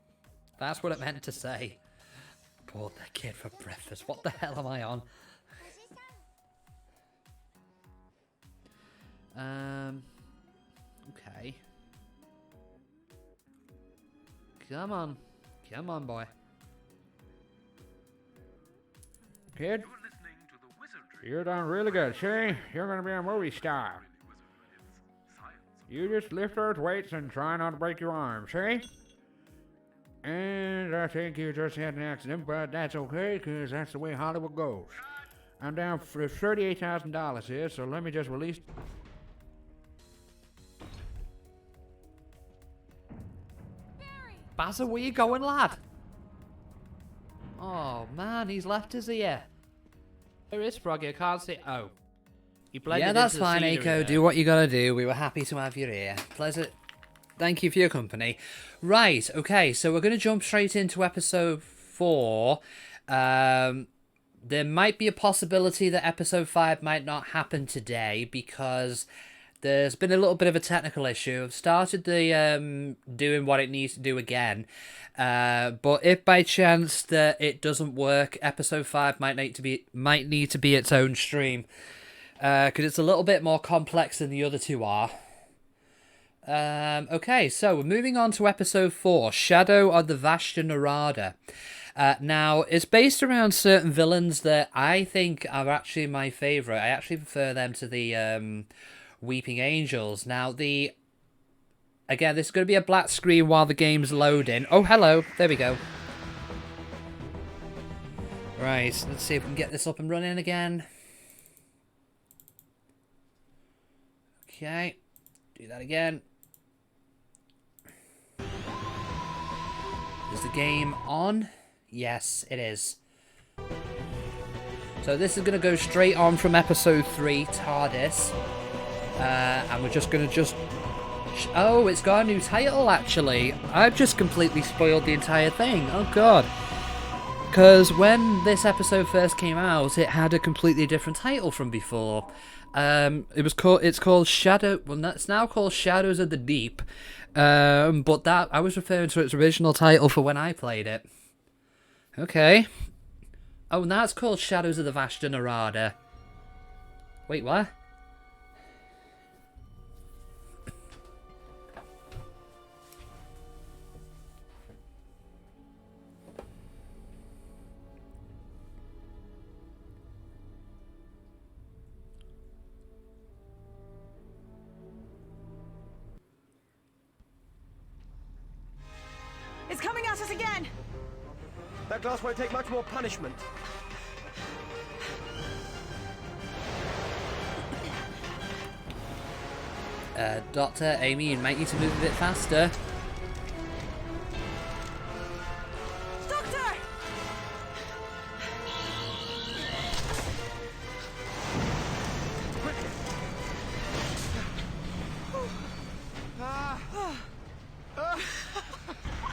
That's what it meant to say. Bought their kid for breakfast. What the hell am I on? Okay. Come on, boy. Kid, you're done really good. See, you're gonna be a movie star. You just lift those weights and try not to break your arm, see? And I think you just had an accident, but that's okay, because that's the way Hollywood goes. I'm down for $38,000 here, so let me just release... Bazza, where you going, lad? Oh man, he's left his ear. Where is Froggy? I can't see. Oh. He blended. Yeah, that's fine, Aiko. Do what you gotta do. We were happy to have your ear. Pleasure. Thank you for your company. Right, okay, so we're gonna jump straight into episode 4. There might be a possibility that episode 5 might not happen today because there's been a little bit of a technical issue. I've started the doing what it needs to do again. But if by chance that it doesn't work, episode 5 might need to be its own stream. Because it's a little bit more complex than the other two are. Okay, so we're moving on to episode 4, Shadow of the Vashta Narada. Now, it's based around certain villains that I think are actually my favourite. I actually prefer them to the Weeping Angels. Now, again, this is going to be a black screen while the game's loading. Oh, hello. There we go. Right, let's see if we can get this up and running again. Okay, do that again. Is the game on? Yes, it is. So this is going to go straight on from episode 3, TARDIS. And we're just going to oh, it's got a new title, actually. I've just completely spoiled the entire thing. Oh, God. Because when this episode first came out, it had a completely different title from before. It's called Shadow... Well, it's now called Shadows of the Deep. But that I was referring to its original title for when I played it. Okay. Oh, now it's called Shadows of the Vashta Narada. Wait, what? It's coming at us again! That glass won't take much more punishment. Doctor, Amy, you might need to move a bit faster. Doctor!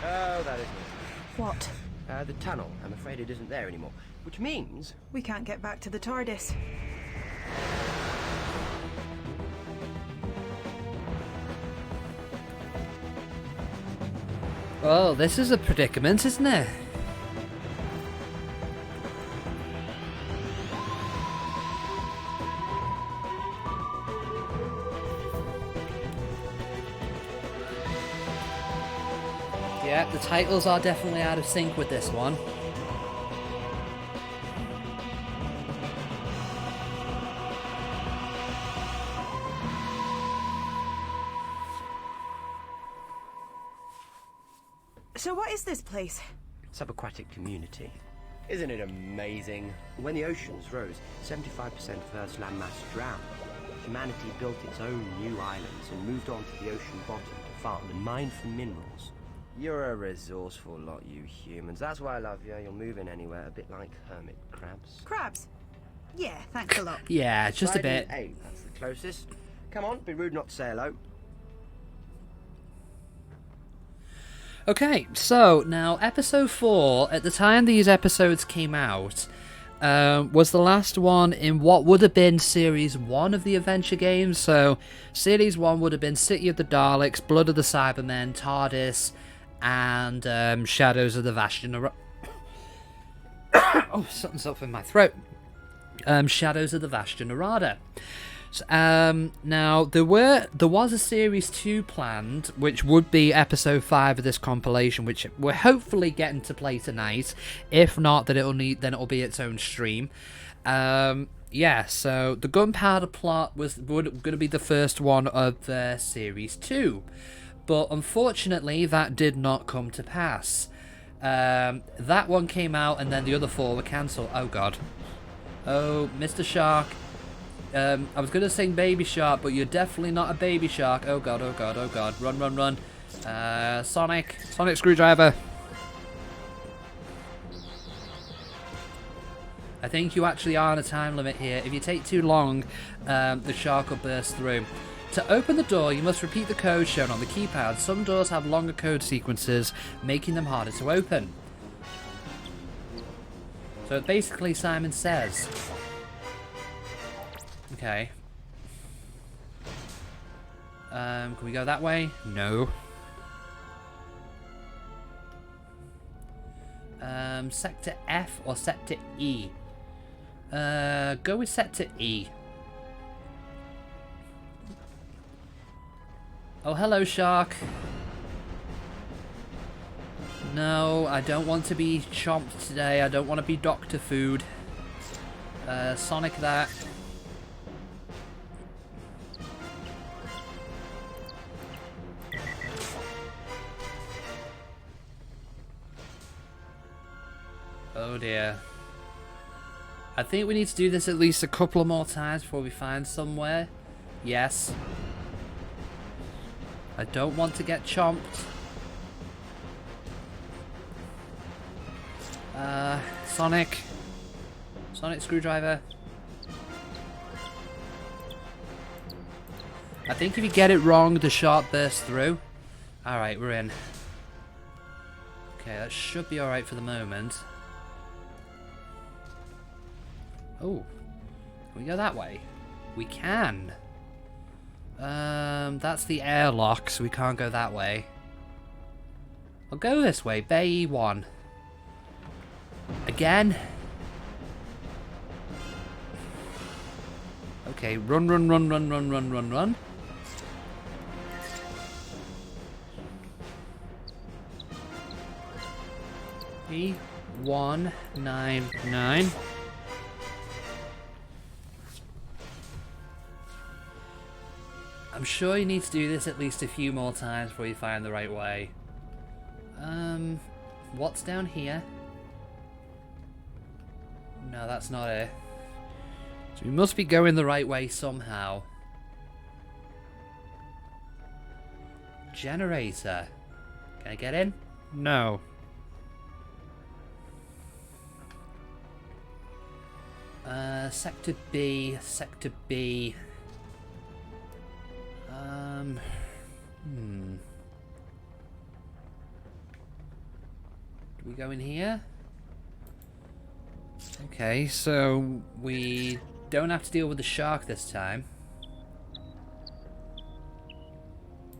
Oh, that is it. What tunnel. I'm afraid it isn't there anymore. Which means... We can't get back to the TARDIS. Well, this is a predicament, isn't it? Yeah, the titles are definitely out of sync with this one. So what is this place? Subaquatic community. Isn't it amazing? When the oceans rose, 75% of Earth's land mass drowned. Humanity built its own new islands and moved on to the ocean bottom to farm and mine for minerals. You're a resourceful lot, you humans. That's why I love you. You'll move in anywhere, a bit like hermit crabs. Crabs? Yeah, thanks a lot. Yeah, just a bit. Hey, that's the closest. Come on, be rude not to say hello. Okay, so now episode 4, at the time these episodes came out, was the last one in what would have been Series 1 of the adventure games. So, Series 1 would have been City of the Daleks, Blood of the Cybermen, TARDIS, and Shadows of the Vashta. Oh, something's up in my throat. Shadows of the Vashta Narada. So, now, there was a Series 2 planned, which would be Episode 5 of this compilation, which we're hopefully getting to play tonight. If not, then it'll be its own stream. Yeah, so the Gunpowder Plot was going to be the first one of Series 2. But unfortunately, that did not come to pass. That one came out, and then the other 4 were cancelled. Oh, God. Oh, Mr. Shark. I was going to sing Baby Shark, but you're definitely not a baby shark. Oh god, oh god, oh god. Run, run, run. Sonic Screwdriver. I think you actually are on a time limit here. If you take too long, the shark will burst through. To open the door, you must repeat the code shown on the keypad. Some doors have longer code sequences, making them harder to open. So basically, Simon Says. Okay. Can we go that way? No. Sector F or Sector E? Go with Sector E. Oh, hello, shark. No, I don't want to be chomped today. I don't want to be Doctor Food. Sonic that. Oh dear. I think we need to do this at least a couple more times before we find somewhere. Yes. I don't want to get chomped. Sonic Screwdriver. I think if you get it wrong, the shark bursts through. Alright, we're in. Okay, that should be alright for the moment. Oh, can we go that way? We can. That's the airlock, so we can't go that way. I'll go this way, Bay E1. Again? Okay, run, run, run, run, run, run, run, run. E199. I'm sure you need to do this at least a few more times before you find the right way. What's down here? No, that's not it. So we must be going the right way somehow. Generator. Can I get in? No. Sector B, Sector B. Do we go in here? Okay, so we don't have to deal with the shark this time.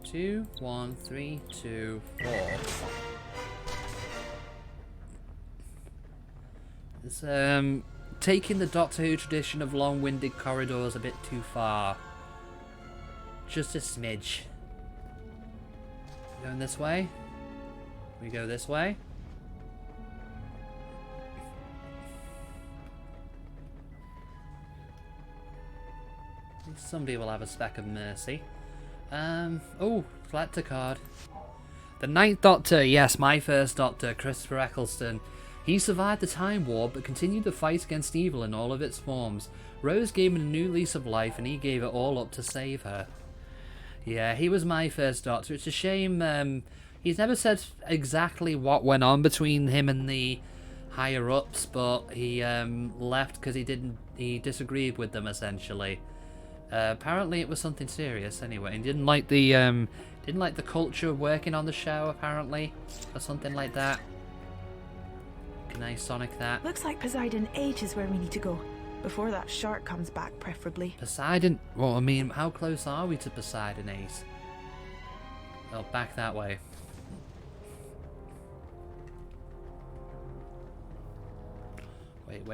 2, 1, 3, 2, 4. It's taking the Doctor Who tradition of long-winded corridors a bit too far. Just a smidge. Going this way? We go this way? Somebody will have a speck of mercy. Oh, collector card. The Ninth Doctor, yes, my first Doctor, Christopher Eccleston. He survived the Time War, but continued the fight against evil in all of its forms. Rose gave him a new lease of life, and he gave it all up to save her. Yeah, he was my first Doctor. It's a shame, he's never said exactly what went on between him and the higher-ups, but he left because he disagreed with them, essentially. Apparently it was something serious anyway. He didn't like the culture working on the show, apparently, or something like that. Can I Sonic that? Looks like Poseidon 8 is where we need to go. Before that shark comes back, preferably. Poseidon? Well, I mean, how close are we to Poseidon 8? Oh, back that way. Wait.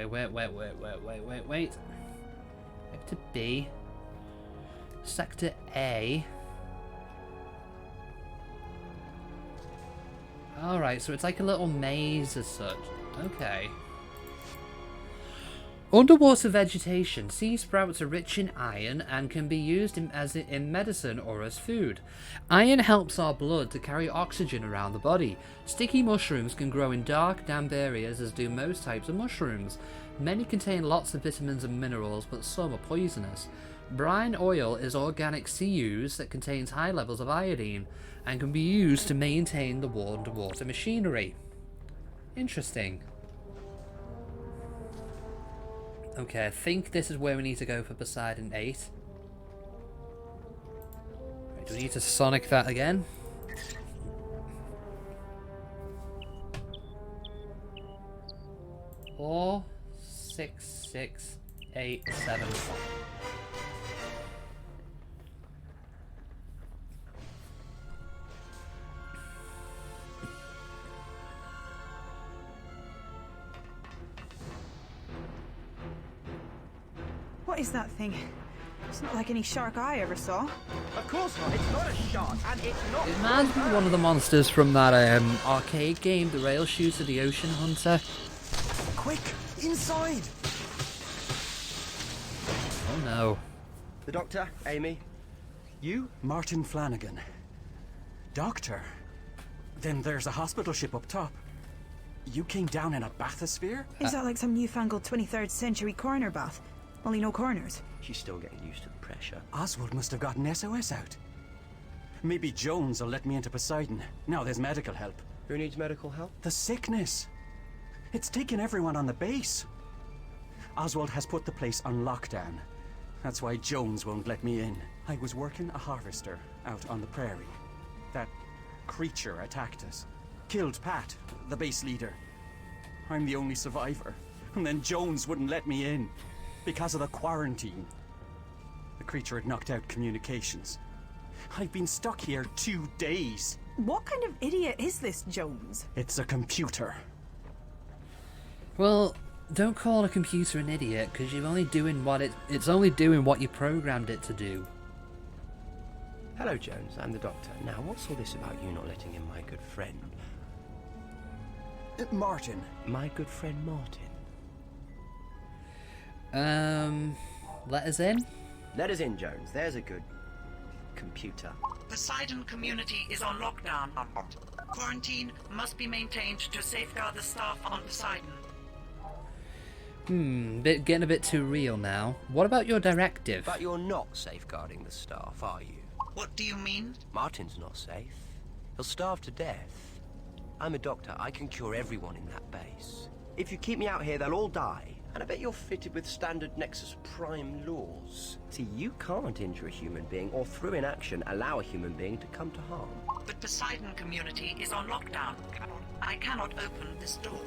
Back to B. Sector A. Alright, so it's like a little maze as such. Okay. Underwater vegetation. Sea sprouts are rich in iron and can be used in medicine or as food. Iron helps our blood to carry oxygen around the body. Sticky mushrooms can grow in dark, damp areas, as do most types of mushrooms. Many contain lots of vitamins and minerals, but some are poisonous. Brine oil is organic sea ooze that contains high levels of iodine and can be used to maintain the underwater machinery. Interesting. Okay, I think this is where we need to go for Poseidon 8. Right, do we need to Sonic that again? Four, 6, 6, 8, 7. What is that thing? It's not like any shark I ever saw. Of course not. It's not a shark, and it's not. It reminds me of one of the monsters from that arcade game, the rail shooter, the Ocean Hunter. Quick, inside! Oh no. The Doctor, Amy. You? Martin Flanagan. Doctor? Then there's a hospital ship up top. You came down in a bathysphere? Is that like some newfangled 23rd century coroner bath? Only no corners. She's still getting used to the pressure. Oswald must have gotten SOS out. Maybe Jones will let me into Poseidon. Now there's medical help. Who needs medical help? The sickness. It's taken everyone on the base. Oswald has put the place on lockdown. That's why Jones won't let me in. I was working a harvester out on the prairie. That creature attacked us. Killed Pat, the base leader. I'm the only survivor. And then Jones wouldn't let me in. Because of the quarantine. The creature had knocked out communications. I've been stuck here 2 days. What kind of idiot is this Jones? It's a computer. Well, don't call a computer an idiot, because you're only doing what it's only doing what you programmed it to do. Hello, Jones. I'm the Doctor. Now, what's all this about you not letting in my good friend? Martin. My good friend Martin. Let us in? Let us in, Jones. There's a good computer. Poseidon community is on lockdown. Quarantine must be maintained to safeguard the staff on Poseidon. Getting a bit too real now. What about your directive? But you're not safeguarding the staff, are you? What do you mean? Martin's not safe. He'll starve to death. I'm a doctor. I can cure everyone in that base. If you keep me out here, they'll all die. And I bet you're fitted with standard Nexus Prime laws. See, you can't injure a human being or through inaction allow a human being to come to harm. But Poseidon community is on lockdown. I cannot open this door.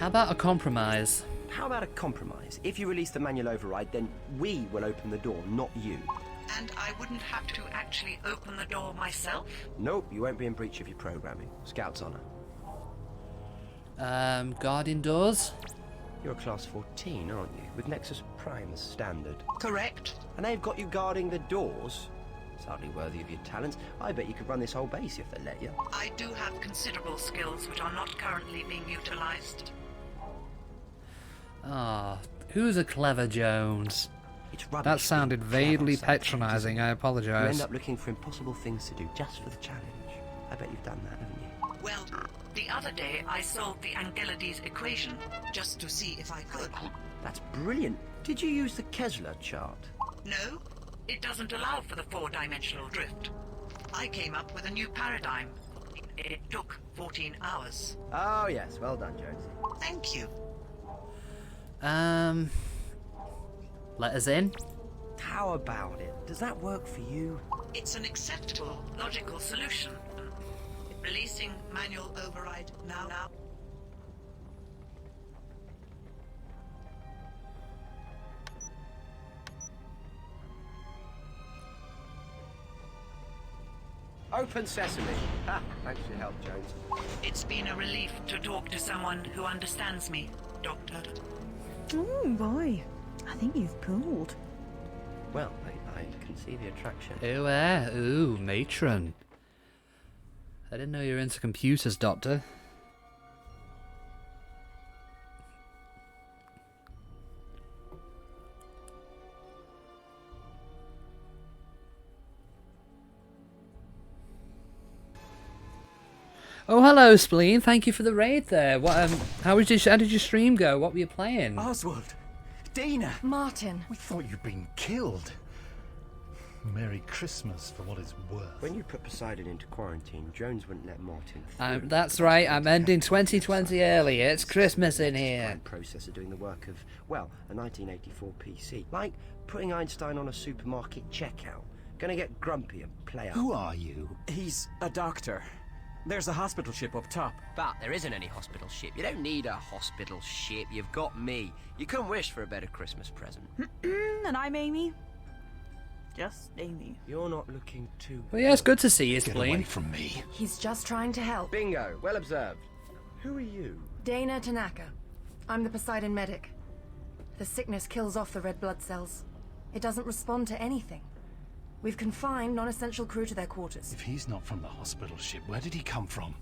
How about a compromise? How about a compromise? If you release the manual override, then we will open the door, not you. And I wouldn't have to actually open the door myself? Nope, you won't be in breach of your programming. Scout's honor. Guardian doors? You're a class 14, aren't you? With Nexus Prime as standard. Correct. And they've got you guarding the doors? It's hardly worthy of your talents. I bet you could run this whole base if they let you. I do have considerable skills which are not currently being utilized. Ah, who's a clever Jones? It's rubbish. That sounded being vaguely clever sometimes, patronising, isn't it? I You apologise. end up looking for impossible things to do just for the challenge. I bet you've done that, haven't you? Well, the other day I solved the Angelides equation just to see if I could. That's brilliant. Did you use the Kessler chart? No, it doesn't allow for the four-dimensional drift. I came up with a new paradigm. It took 14 hours. Oh, yes. Well done, Jones. Thank you. Let us in? How about it? Does that work for you? It's an acceptable, logical solution. Releasing manual override now. Open sesame. Ha! Thanks for your help, Jones. It's been a relief to talk to someone who understands me, Doctor. Oh boy, I think you've pulled. Well, I can see the attraction. Ooh, matron. I didn't know you were into computers, Doctor. Oh, hello, Spleen. Thank you for the raid there. What? How did your stream go? What were you playing? Oswald! Dana! Martin! We thought you'd been killed. Merry Christmas for what it's worth. When you put Poseidon into quarantine, Jones wouldn't let Martin through. That's right. I'm ending 2020 early. It's Christmas in here. Processor doing the work of, well, a 1984 PC. Like putting Einstein on a supermarket checkout. Gonna get grumpy and play up. Who are you? He's a doctor. There's a hospital ship up top. But there isn't any hospital ship. You don't need a hospital ship. You've got me. You couldn't wish for a better Christmas present. And I'm Amy. Just Amy. You're not looking too... Well, yeah, it's good to see you, Get away Spleen. from me. He's just trying to help. Bingo. Well observed. Who are you? Dana Tanaka. I'm the Poseidon medic. The sickness kills off the red blood cells. It doesn't respond to anything. We've confined non-essential crew to their quarters. If he's not from the hospital ship, where did he come from?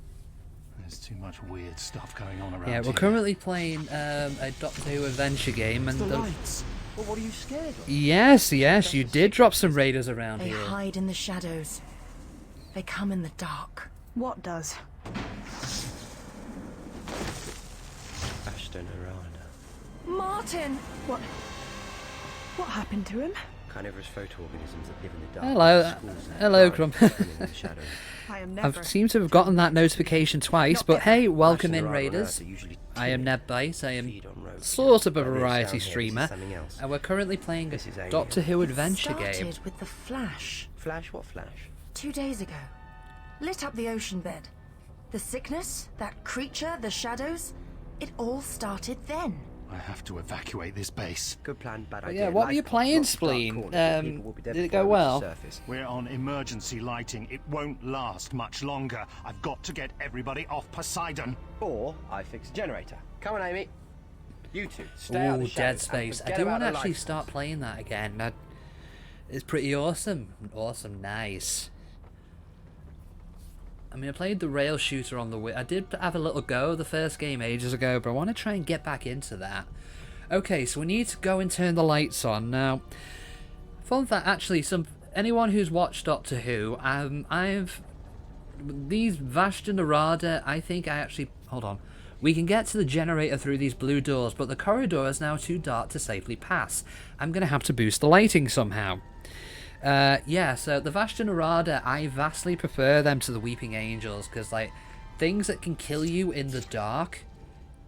There's too much weird stuff going on around Yeah, we're here. currently playing a Doctor Who adventure game, and The lights. Well, what are you scared of? yes, you did drop some raiders around They here. hide in the shadows. They come in the dark. What does? Ashton Arana. Martin! What happened to him? Carnivorous photoorganisms that live in the dark. Hello, Schools and hello, lives Crump. swimming in the shadows. I am never. I seem to have gotten that notification twice, but hey, welcome in, Ashton Arana raiders. are usually I am timid, NevByte. I am feed on roadkill. sort of a But this variety down here, this is streamer, something else. and we're currently playing a This is alien. Doctor Who adventure Started game. with the Flash. Flash? What Flash? 2 days ago. Lit up the ocean bed. The sickness, that creature, the shadows, it all started then. I have to evacuate this base. Good plan, bad But idea. yeah, what were you Life playing, lots of dark Spleen? corners where people will be dead Did it before go I reach well? the surface. We're on emergency lighting. It won't last much longer. I've got to get everybody off Poseidon. Or I fix a generator. Come on, Amy. You two, stay out of Ooh, the Dead shadows and Space. I forget do about want to the actually lights. start playing that again. It's pretty awesome. Awesome, nice. I mean, I played the rail shooter on the Wii. I did have a little go the first game ages ago, but I want to try and get back into that. Okay, so we need to go and turn the lights on. Now, fun fact, actually, anyone who's watched Doctor Who, these Vashta Narada, I think I actually... Hold on. We can get to the generator through these blue doors, but the corridor is now too dark to safely pass. I'm going to have to boost the lighting somehow. Yeah, so the Vashta Narada, I vastly prefer them to the Weeping Angels, because, like, things that can kill you in the dark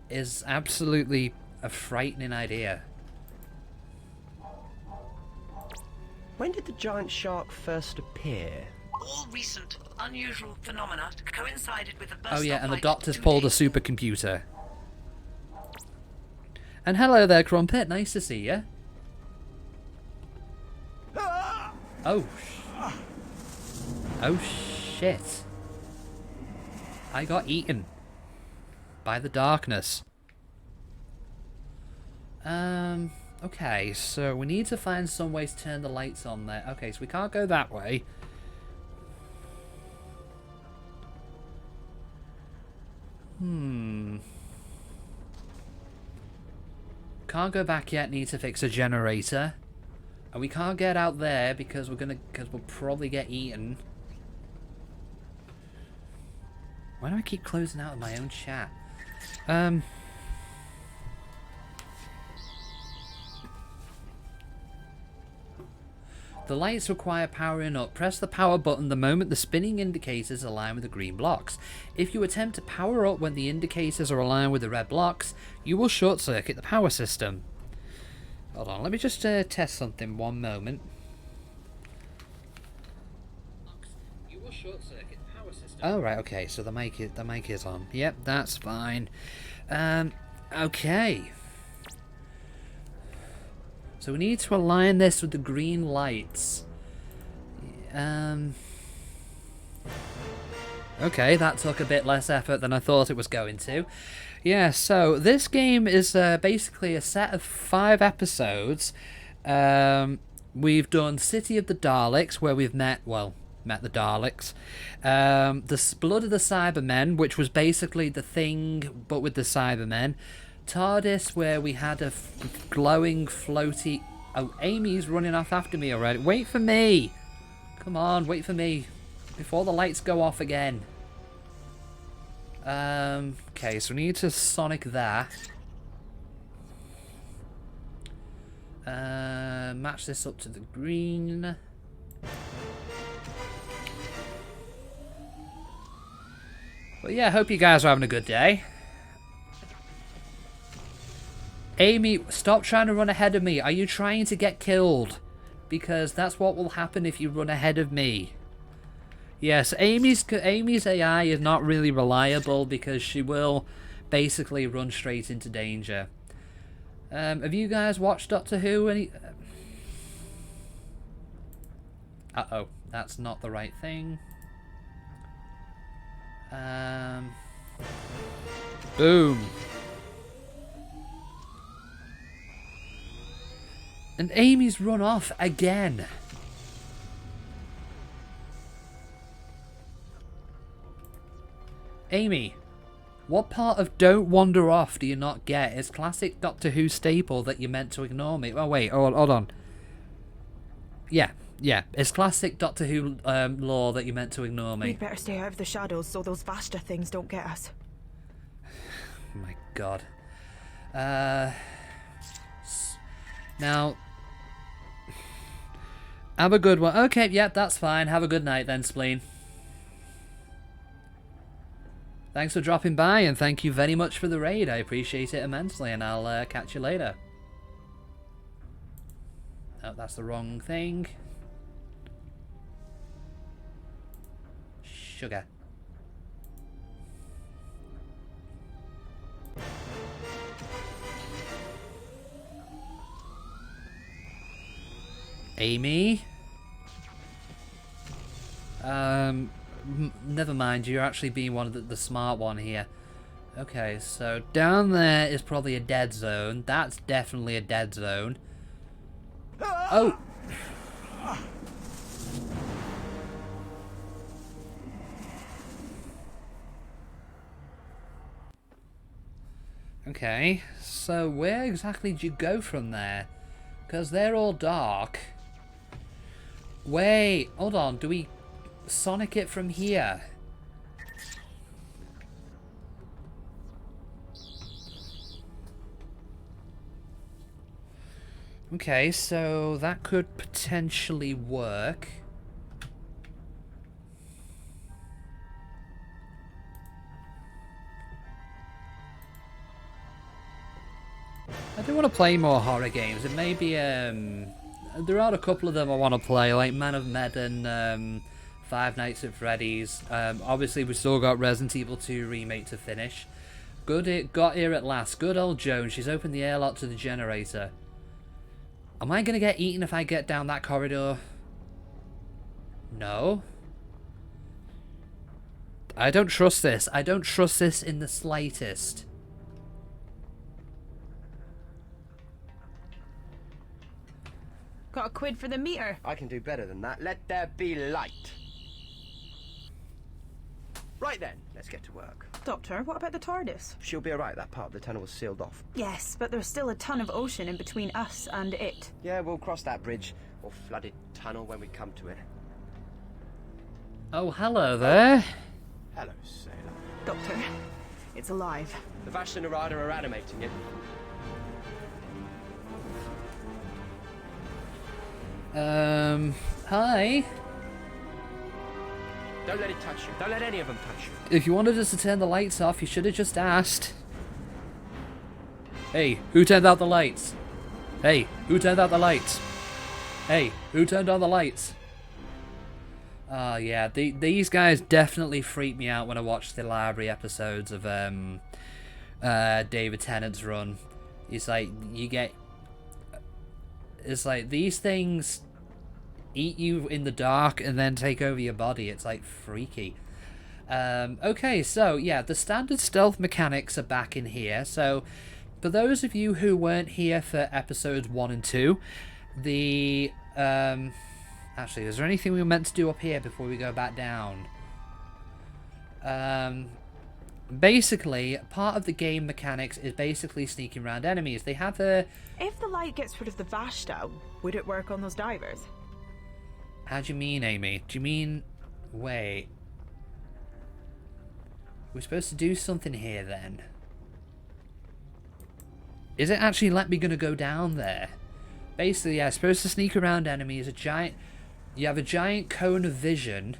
is absolutely a frightening idea. When did the giant shark first appear? All recent, unusual phenomena coincided with the burst Oh yeah, of and the light doctor's 2 pulled a days. supercomputer. And hello there, Crumpet. Nice to see you. Oh. Oh, shit. I got eaten by the darkness. Okay, so we need to find some way to turn the lights on there. Okay, so we can't go that way. Can't go back yet, need to fix a generator. And we can't get out there because we'll probably get eaten. Why do I keep closing out of my own chat? The lights require powering up. Press the power button the moment the spinning indicators align with the green blocks. If you attempt to power up when the indicators are aligned with the red blocks, you will short circuit the power system. Hold on, let me just test something. One moment. You will short circuit the power system. Oh right, okay. So the mic is on. Yep, that's fine. Okay. So we need to align this with the green lights. Okay, that took a bit less effort than I thought it was going to. Yeah, so this game is basically a set of 5 episodes. We've done City of the Daleks, where we've met the Daleks. The Blood of the Cybermen, which was basically The Thing, but with the Cybermen. TARDIS, where we had a glowing floaty... Oh, Amy's running off after me already. Wait for me! Come on, wait for me. Before the lights go off again. Okay, so we need to Sonic that. Match this up to the green. But yeah, hope you guys are having a good day. Amy, stop trying to run ahead of me. Are you trying to get killed? Because that's what will happen if you run ahead of me. Yes, Amy's AI is not really reliable because she will basically run straight into danger. Have you guys watched Doctor Who? Uh-oh, that's not the right thing. Boom. And Amy's run off again. Amy, what part of don't wander off do you not get? It's classic Doctor Who staple that you're meant to ignore me. Oh wait, hold on. Yeah, it's classic Doctor Who lore that you're meant to ignore me. We'd better stay out of the shadows so those Vashta things don't get us. Oh my god. Now, have a good one. Okay, yep, that's fine. Have a good night then, Spleen. Thanks for dropping by, and thank you very much for the raid. I appreciate it immensely, and I'll catch you later. Oh, that's the wrong thing. Sugar. Amy? Never mind, you're actually being one of the smart one here. Okay, so down there is probably a dead zone. That's definitely a dead zone. Oh! Okay, so where exactly did you go from there? Because they're all dark. Wait, hold on, do we Sonic it from here? Okay, so that could potentially work. I do want to play more horror games. It may be, there are a couple of them I want to play, like Man of Medan, Five Nights at Freddy's. Obviously, we've still got Resident Evil 2 Remake to finish. Good, it got here at last. Good old Joan. She's opened the airlock to the generator. Am I going to get eaten if I get down that corridor? No. I don't trust this. I don't trust this in the slightest. Got a quid for the meter. I can do better than that. Let there be light. Right then, let's get to work. Doctor, what about the TARDIS? She'll be alright. That part of the tunnel was sealed off. Yes, but there's still a ton of ocean in between us and it. Yeah, we'll cross that bridge or flooded tunnel when we come to it. Oh, hello there. Hello, sailor. Doctor, it's alive. The Vash and Narada are animating it. Hi. Don't let it touch you. Don't let any of them touch you. If you wanted us to turn the lights off, you should have just asked. Hey, who turned out the lights? Hey, who turned out the lights? Hey, who turned on the lights? Yeah, these guys definitely freak me out when I watch the library episodes of David Tennant's run. It's like, it's like these things eat you in the dark and then take over your body. It's like freaky. Okay, so yeah, the standard stealth mechanics are back in here. So for those of you who weren't here for episodes 1 and 2, the actually, is there anything we were meant to do up here before we go back down? Basically, part of the game mechanics is basically sneaking around enemies. They have a... If the light gets rid of the Vashta, would it work on those divers? How do you mean, Amy? Do you mean... Wait. We're supposed to do something here, then? Is it actually let me gonna go down there? Basically, yeah, supposed to sneak around enemies. You have a giant cone of vision.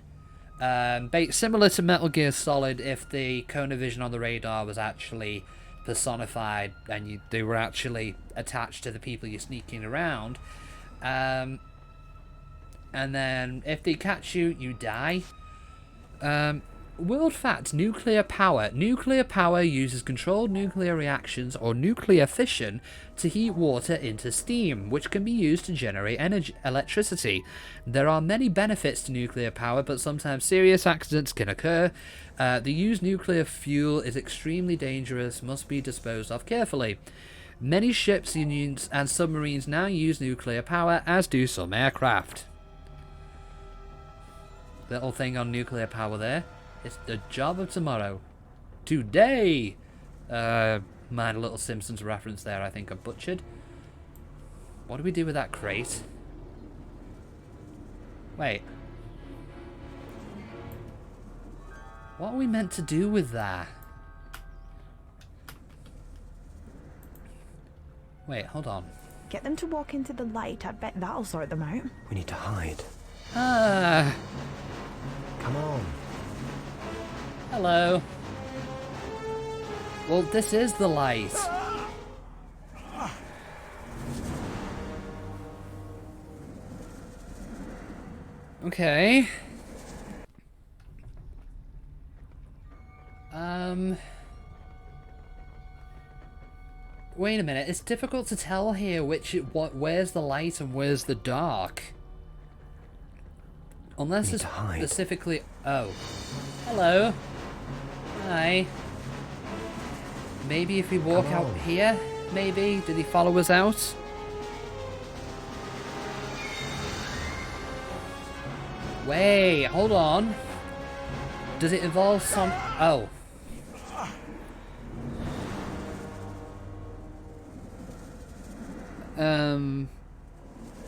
Similar to Metal Gear Solid, if the cone of vision on the radar was actually personified and they were actually attached to the people you're sneaking around. And then if they catch you, you die. World fact, nuclear power. Nuclear power uses controlled nuclear reactions or nuclear fission to heat water into steam, which can be used to generate electricity. There are many benefits to nuclear power, but sometimes serious accidents can occur. The used nuclear fuel is extremely dangerous, must be disposed of carefully. Many ships and submarines now use nuclear power, as do some aircraft. Little thing on nuclear power there. It's the job of tomorrow. Today! Mind a little Simpsons reference there, I think I butchered. What do we do with that crate? Wait. What are we meant to do with that? Wait, hold on. Get them to walk into the light. I bet that'll sort them out. We need to hide. Ah. Come on. Hello. Well, this is the light. Okay. Wait a minute. It's difficult to tell here where's the light and where's the dark. Unless it's specifically... Oh. Hello. Hi. Maybe if we walk out here? Maybe? Did he follow us out? Wait, hold on. Does it involve some... Oh.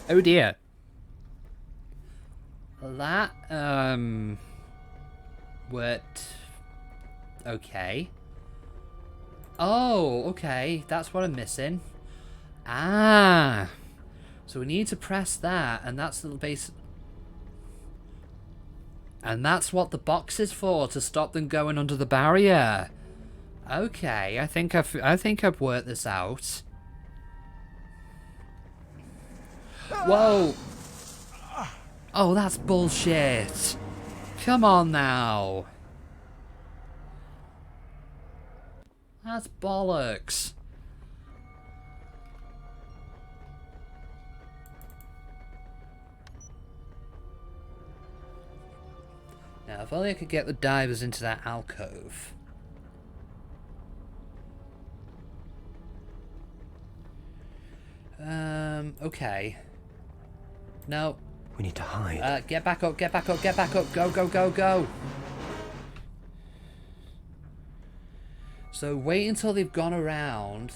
Oh dear. That, worked. Okay. Oh, okay. That's what I'm missing. Ah. So we need to press that, and that's the base... And that's what the box is for, to stop them going under the barrier. Okay, I think I've worked this out. Whoa! Oh, that's bullshit. Come on now. That's bollocks. Now, if only I could get the divers into that alcove. Okay. No. We need to hide. Get back up, get back up, get back up. Go, go, go, go. So wait until they've gone around.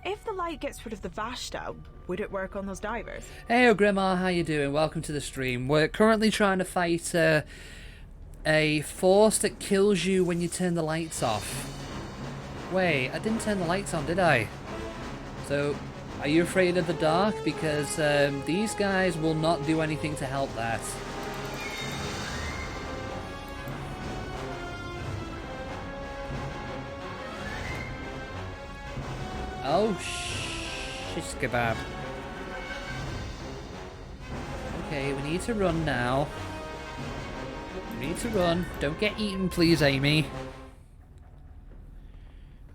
If the light gets rid of the Vashta, would it work on those divers? Hey, Grimar, how you doing? Welcome to the stream. We're currently trying to fight a force that kills you when you turn the lights off. Wait, I didn't turn the lights on, did I? So, are you afraid of the dark? Because these guys will not do anything to help that. Oh, shish kebab. Okay, we need to run now. We need to run. Don't get eaten, please, Amy.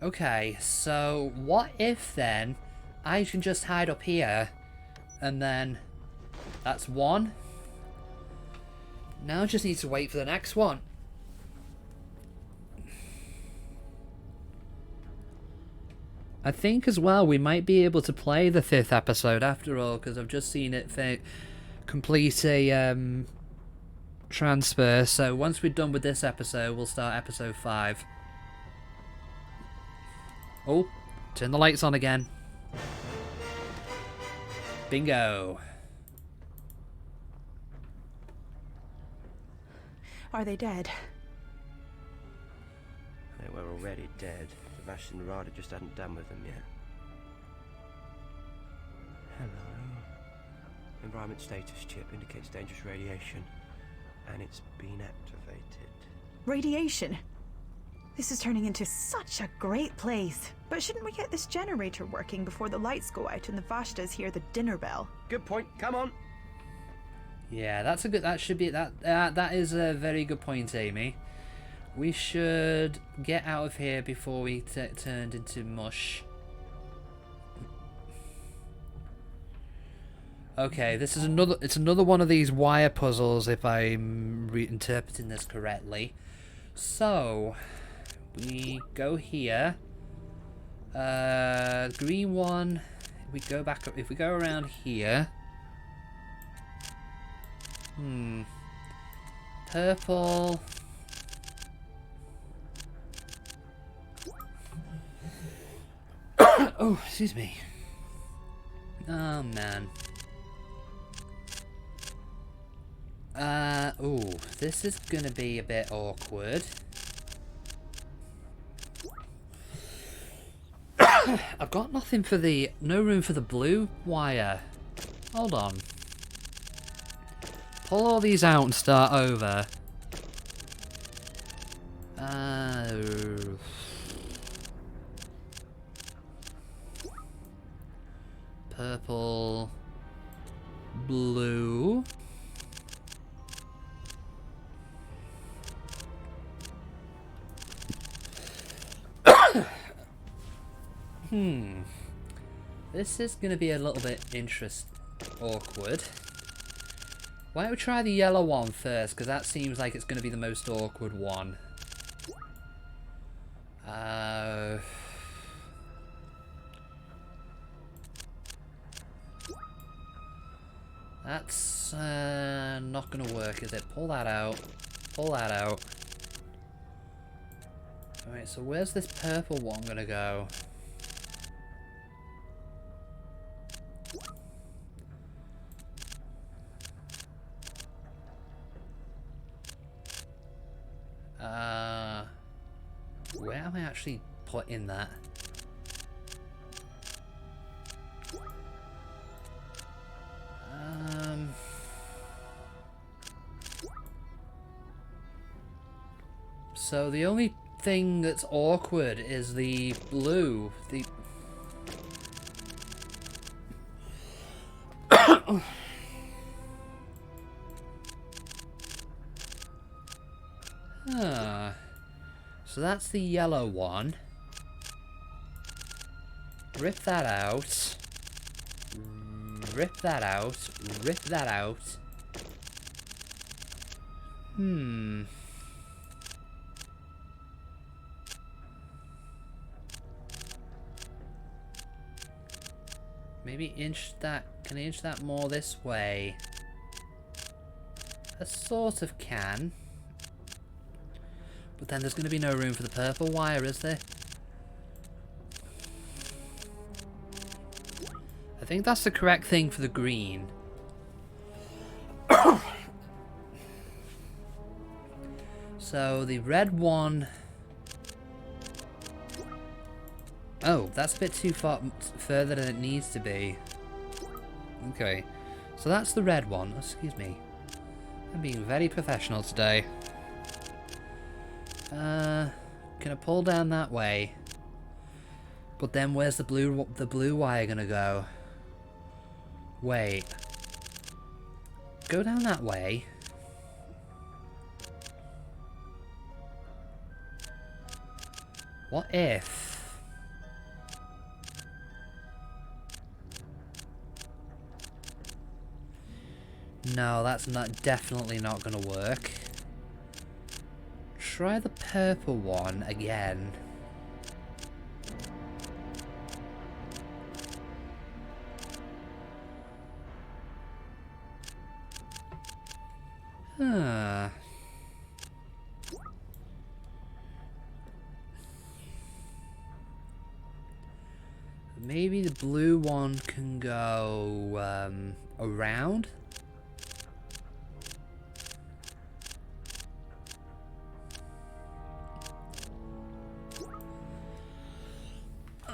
Okay, so what if then I can just hide up here and then that's one. Now I just need to wait for the next one. I think as well we might be able to play the 5th episode after all, because I've just seen it complete a transfer. So once we're done with this episode, we'll start episode 5. Oh, turn the lights on again. Bingo. Are they dead? They were already dead. The Vash and Rada just hadn't done with them yet. Hello. Environment status chip indicates dangerous radiation, and it's been activated. Radiation? This is turning into such a great place. But shouldn't we get this generator working before the lights go out and the Vashtas hear the dinner bell? Good point. Come on. Yeah, that's a good. That should be that. That is a very good point, Amy. We should get out of here before we turned into mush. Okay, this is another. It's another one of these wire puzzles, if I'm reinterpreting this correctly. So we go here. Green one. We go back up. If we go around here. Purple. Oh, excuse me. Oh man. Oh, this is gonna be a bit awkward. I've got nothing for the... No room for the blue wire. Hold on. Pull all these out and start over. Purple. Blue. This is going to be a little bit awkward. Why don't we try the yellow one first, because that seems like it's going to be the most awkward one. That's not going to work, is it? Pull that out. Pull that out. Alright, so where's this purple one going to go? Where am I actually putting that? So the only thing that's awkward is the blue. The So that's the yellow one. Rip that out. Rip that out. Rip that out. Maybe inch that. Can I inch that more this way? I sort of can. But then there's going to be no room for the purple wire, is there? I think that's the correct thing for the green. So the red one... Oh, that's a bit too far further than it needs to be. Okay, so that's the red one. Excuse me. I'm being very professional today. Can I pull down that way? But then where's the blue wire gonna go? Wait. Go down that way. What if... No, that's definitely not gonna work. Try the purple one again. Huh. Maybe the blue one can go around?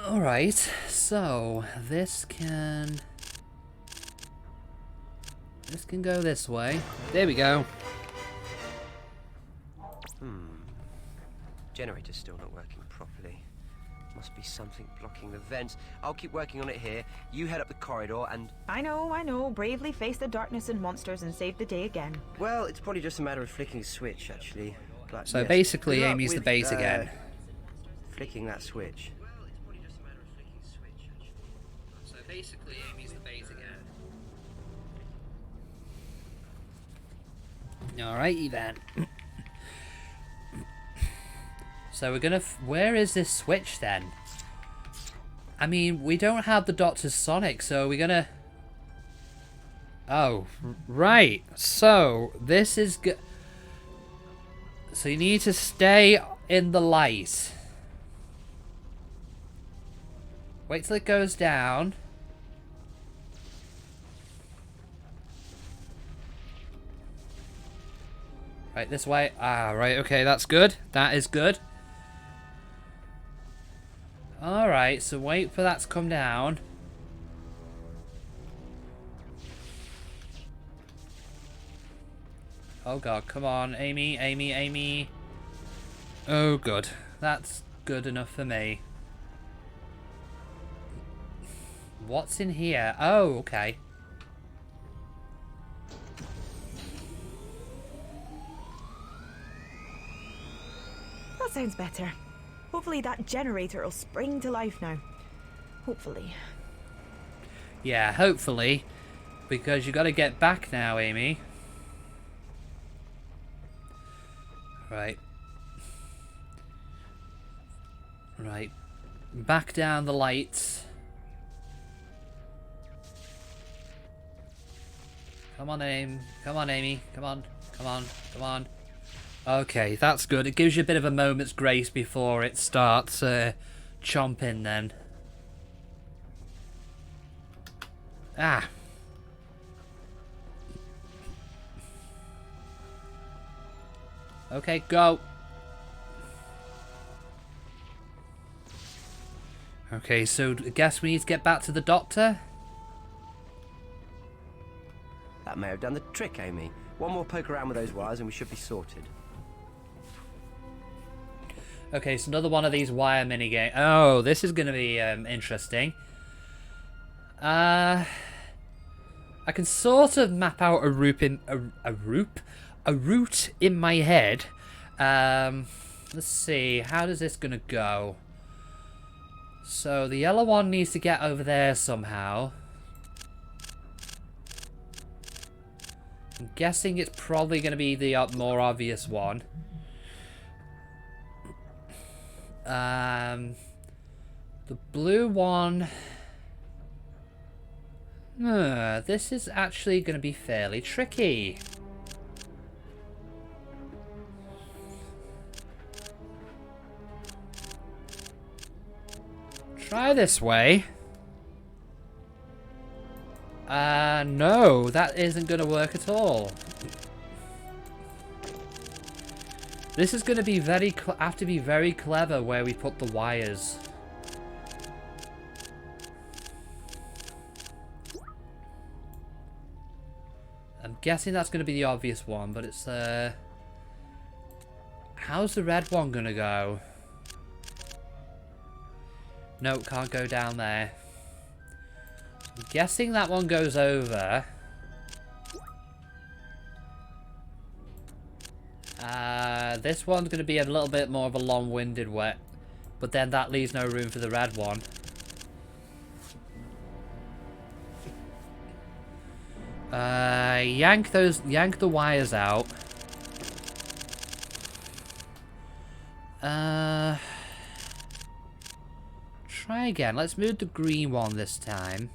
Alright, so this can go this way. There we go. Generator's still not working properly. Must be something blocking the vents. I'll keep working on it here. You head up the corridor and... I know. Bravely face the darkness and monsters and save the day again. Well, it's probably just a matter of flicking a switch, actually. But, So yes, basically, good luck Amy's the with, bait again. Flicking that switch. So basically, Amy's the bait again. Alrighty then. So we're gonna... Where is this switch then? I mean, we don't have the Doctor's Sonic, so we're gonna... Oh, right. So, this is... So you need to stay in the light. Wait till it goes down. Right, this way. Ah, right, okay, that's good. That is good. Alright, so wait for that to come down. Oh god, come on, Amy. Oh, good. That's good enough for me. What's in here? Oh, okay. That sounds better. Hopefully that generator will spring to life now. Hopefully. Yeah, hopefully. Because you got to get back now, Amy. Right. Right. Back down the lights. Come on, Amy. Come on, Amy. Come on. Okay, that's good. It gives you a bit of a moment's grace before it starts chomping then. Ah. Okay, go. Okay, so I guess we need to get back to the Doctor. That may have done the trick, Amy. One more poke around with those wires and we should be sorted. Okay, so another one of these wire minigame. Oh, this is going to be interesting. I can sort of map out a route in my head. let's see. How does this gonna go? So the yellow one needs to get over there somehow. I'm guessing it's probably gonna be the more obvious one. The blue one... this is actually going to be fairly tricky. Try this way. No, that isn't going to work at all. This is going to be have to be very clever where we put the wires. I'm guessing that's going to be the obvious one, but it's how's the red one going to go? Nope, can't go down there. I'm guessing that one goes over. This one's going to be a little bit more of a long-winded wet, but then that leaves no room for the red one. Yank the wires out. Try again. Let's move the green one this time.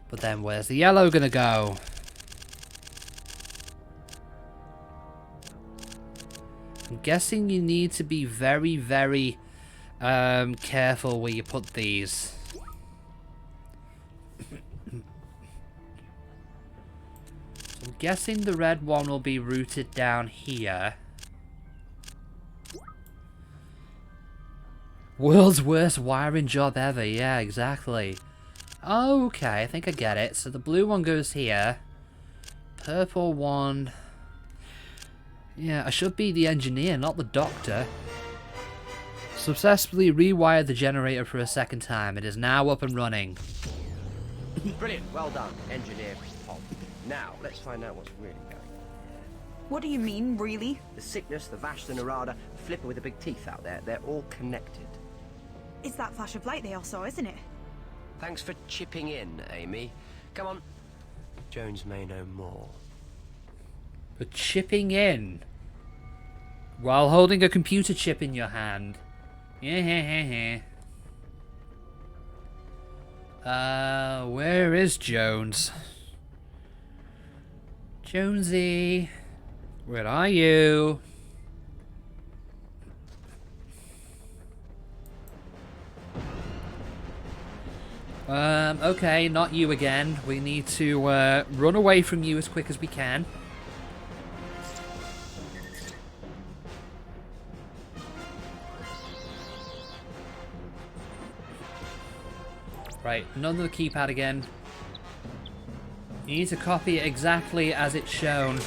But then where's the yellow gonna go? I'm guessing you need to be very, very careful where you put these. I'm guessing the red one will be routed down here. World's worst wiring job ever. Yeah, exactly. Okay, I think I get it. So the blue one goes here. Purple one... Yeah, I should be the engineer, not the doctor. Successfully rewired the generator for a second time. It is now up and running. Brilliant, well done, engineer Pop. Now, let's find out what's really going on. What do you mean, really? The sickness, the Vash, the Narada, Flipper with the big teeth out there, they're all connected. It's that flash of light they all saw, isn't it? Thanks for chipping in, Amy. Come on. Jones may know more. For chipping in? While holding a computer chip in your hand. Yeah. Where is Jones? Jonesy, where are you? Okay, not you again. We need to run away from you as quick as we can. Right, none of the keypad again. You need to copy it exactly as it's shown.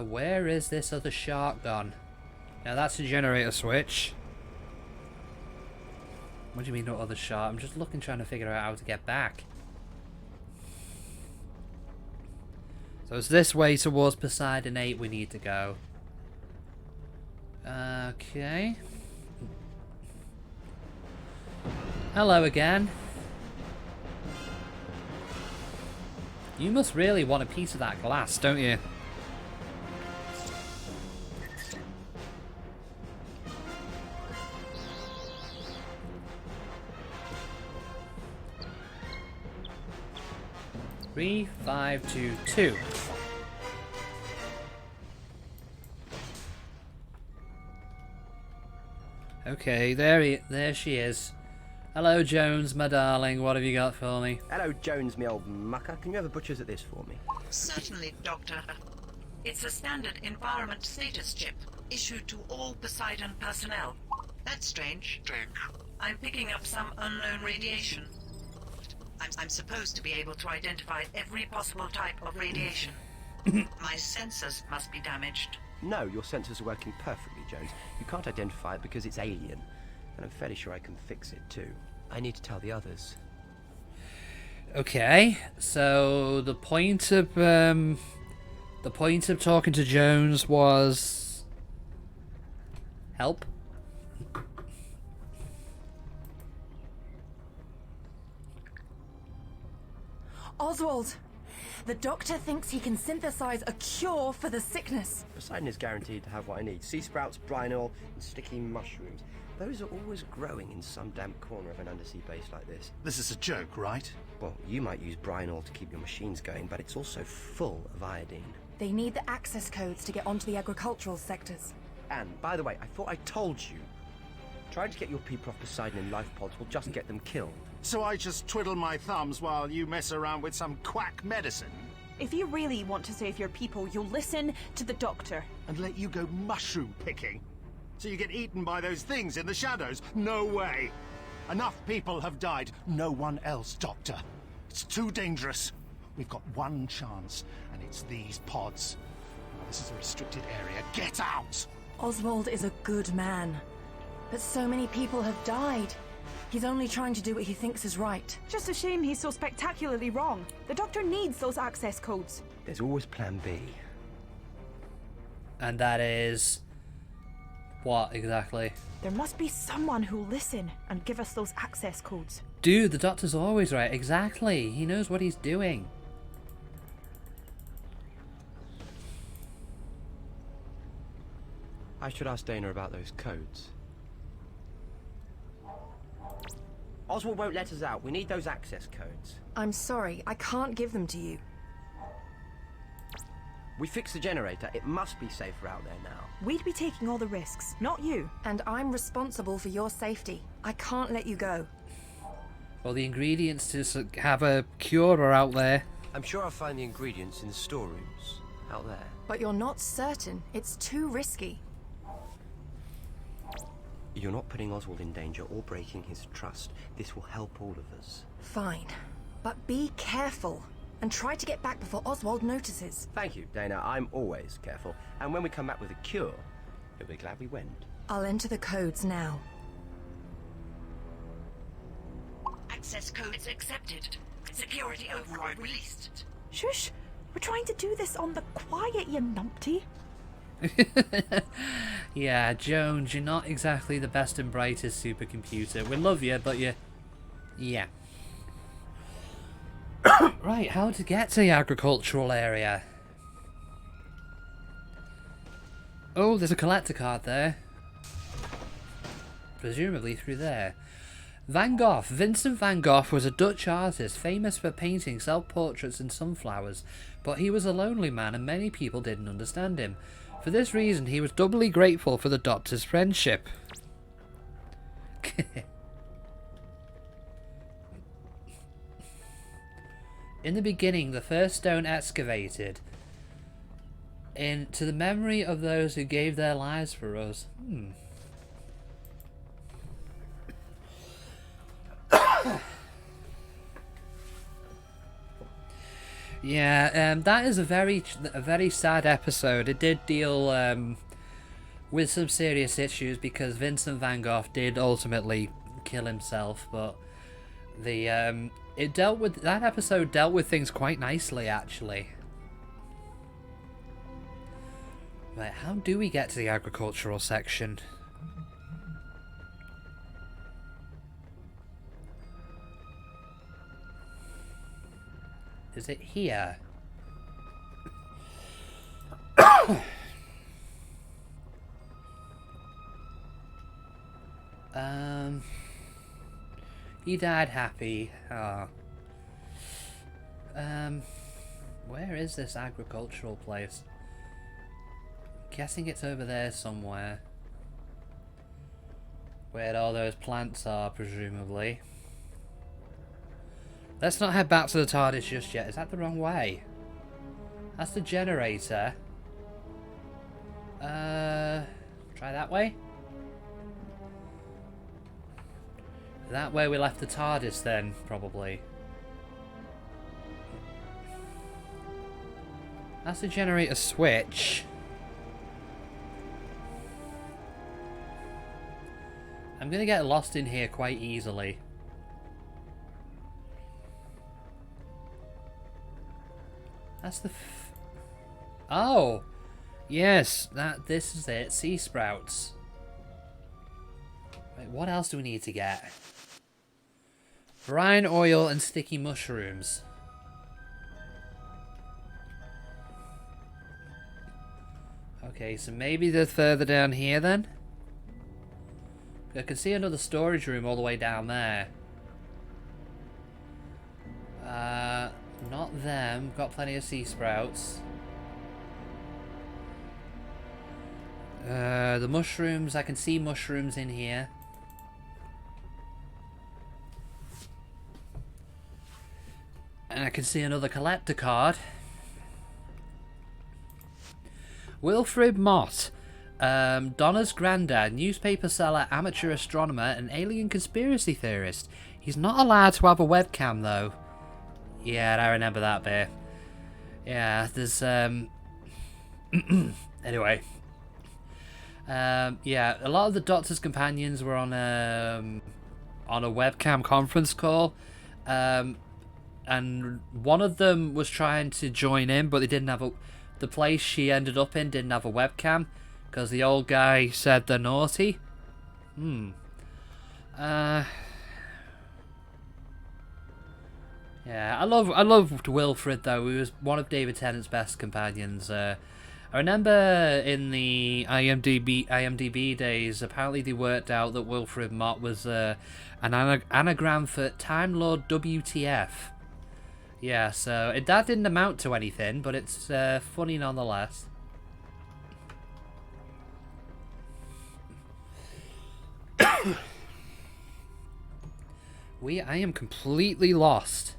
Where is this other shark gone? Now that's a generator switch. What do you mean no other shark? I'm just looking, trying to figure out how to get back. So it's this way towards Poseidon 8 we need to go. Okay. Hello again. You must really want a piece of that glass, don't you? Three, 5, 2, 2. Okay, there she is. Hello, Jones, my darling. What have you got for me? Hello, Jones, me old mucker. Can you have a butcher's at this for me? Certainly, Doctor. It's a standard environment status chip issued to all Poseidon personnel. That's strange. I'm picking up some unknown radiation. I'm supposed to be able to identify every possible type of radiation. My sensors must be damaged. No, your sensors are working perfectly, Jones. You can't identify it because it's alien. And I'm fairly sure I can fix it too. I need to tell the others. Okay, so the point of talking to Jones was help. Oswald! The doctor thinks he can synthesize a cure for the sickness. Poseidon is guaranteed to have what I need. Sea sprouts, brine oil, and sticky mushrooms. Those are always growing in some damp corner of an undersea base like this. This is a joke, right? Well, you might use brine oil to keep your machines going, but it's also full of iodine. They need the access codes to get onto the agricultural sectors. And, by the way, I thought I told you. Trying to get your people off Poseidon in life pods will just get them killed. So I just twiddle my thumbs while you mess around with some quack medicine? If you really want to save your people, you'll listen to the doctor. And let you go mushroom picking? So you get eaten by those things in the shadows? No way! Enough people have died. No one else, Doctor. It's too dangerous. We've got one chance, and it's these pods. This is a restricted area. Get out! Oswald is a good man. But so many people have died. He's only trying to do what he thinks is right. Just a shame he's so spectacularly wrong. The doctor needs those access codes. There's always plan B. And that is... what, exactly? There must be someone who'll listen and give us those access codes. Dude, the doctor's always right. Exactly. He knows what he's doing. I should ask Dana about those codes. Oswald won't let us out. We need those access codes. I'm sorry, I can't give them to you. We fixed the generator. It must be safer out there now. We'd be taking all the risks, not you. And I'm responsible for your safety. I can't let you go. Well, the ingredients to have a cure are out there. I'm sure I'll find the ingredients in the storerooms out there. But you're not certain. It's too risky. You're not putting Oswald in danger or breaking his trust. This will help all of us. Fine. But be careful. And try to get back before Oswald notices. Thank you, Dana. I'm always careful. And when we come back with a cure, he'll be glad we went. I'll enter the codes now. Access codes accepted. Security override released. Shush! We're trying to do this on the quiet, you numpty. Yeah, Jones, you're not exactly the best and brightest supercomputer. We love you, but you... yeah. Right, how to get to the agricultural area? Oh, there's a collector card there. Presumably through there. Van Gogh. Vincent van Gogh was a Dutch artist famous for painting self-portraits and sunflowers, but he was a lonely man and many people didn't understand him. For this reason, he was doubly grateful for the doctor's friendship. In the beginning, the first stone excavated to the memory of those who gave their lives for us. Yeah, that is a very sad episode. It did deal with some serious issues because Vincent van Gogh did ultimately kill himself, but that episode dealt with things quite nicely, actually. Right, how do we get to the agricultural section? Is it here? He died happy. Oh. Where is this agricultural place? Guessing it's over there somewhere. Where all those plants are, presumably. Let's not head back to the TARDIS just yet. Is that the wrong way? That's the generator. Try that way? That way we left the TARDIS then, probably. That's the generator switch. I'm gonna get lost in here quite easily. That's the oh! Yes, this is it. Sea sprouts. Wait, what else do we need to get? Brine oil and sticky mushrooms. Okay, so maybe they're further down here then? I can see another storage room all the way down there. Not them. Got plenty of sea sprouts. The mushrooms, I can see mushrooms in here. And I can see another collector card. Wilfrid Mott. Donna's granddad, newspaper seller, amateur astronomer, and alien conspiracy theorist. He's not allowed to have a webcam, though. Yeah, I remember that bit. Yeah, there's, anyway. Yeah, a lot of the Doctor's companions were on a webcam conference call. And one of them was trying to join in, but they didn't have a... The place she ended up in didn't have a webcam. Because the old guy said they're naughty. Yeah, I loved Wilfrid though. He was one of David Tennant's best companions. I remember in the IMDb days, apparently they worked out that Wilfrid Mott was an anagram for Time Lord WTF. Yeah, so that didn't amount to anything, but it's funny nonetheless. I am completely lost.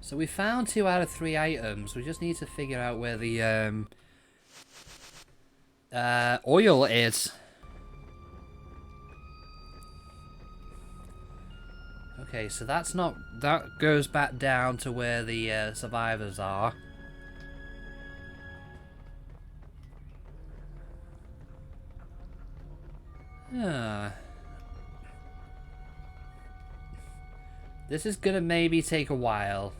So we found 2 out of 3 items. We just need to figure out where the oil is. Okay, so that's not... That goes back down to where the survivors are. This is gonna maybe take a while.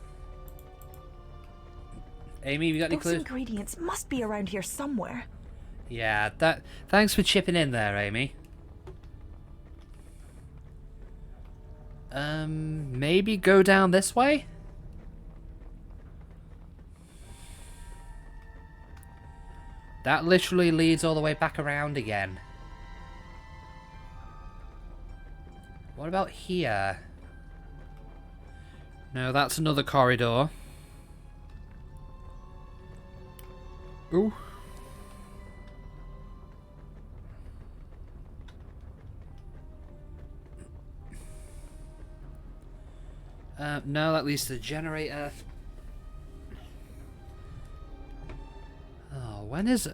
Amy, you got any clues? Those ingredients must be around here somewhere. Yeah, thanks for chipping in there, Amy. Maybe go down this way? That literally leads all the way back around again. What about here? No, that's another corridor. Ooh. No, that leads to the generator. Oh, when is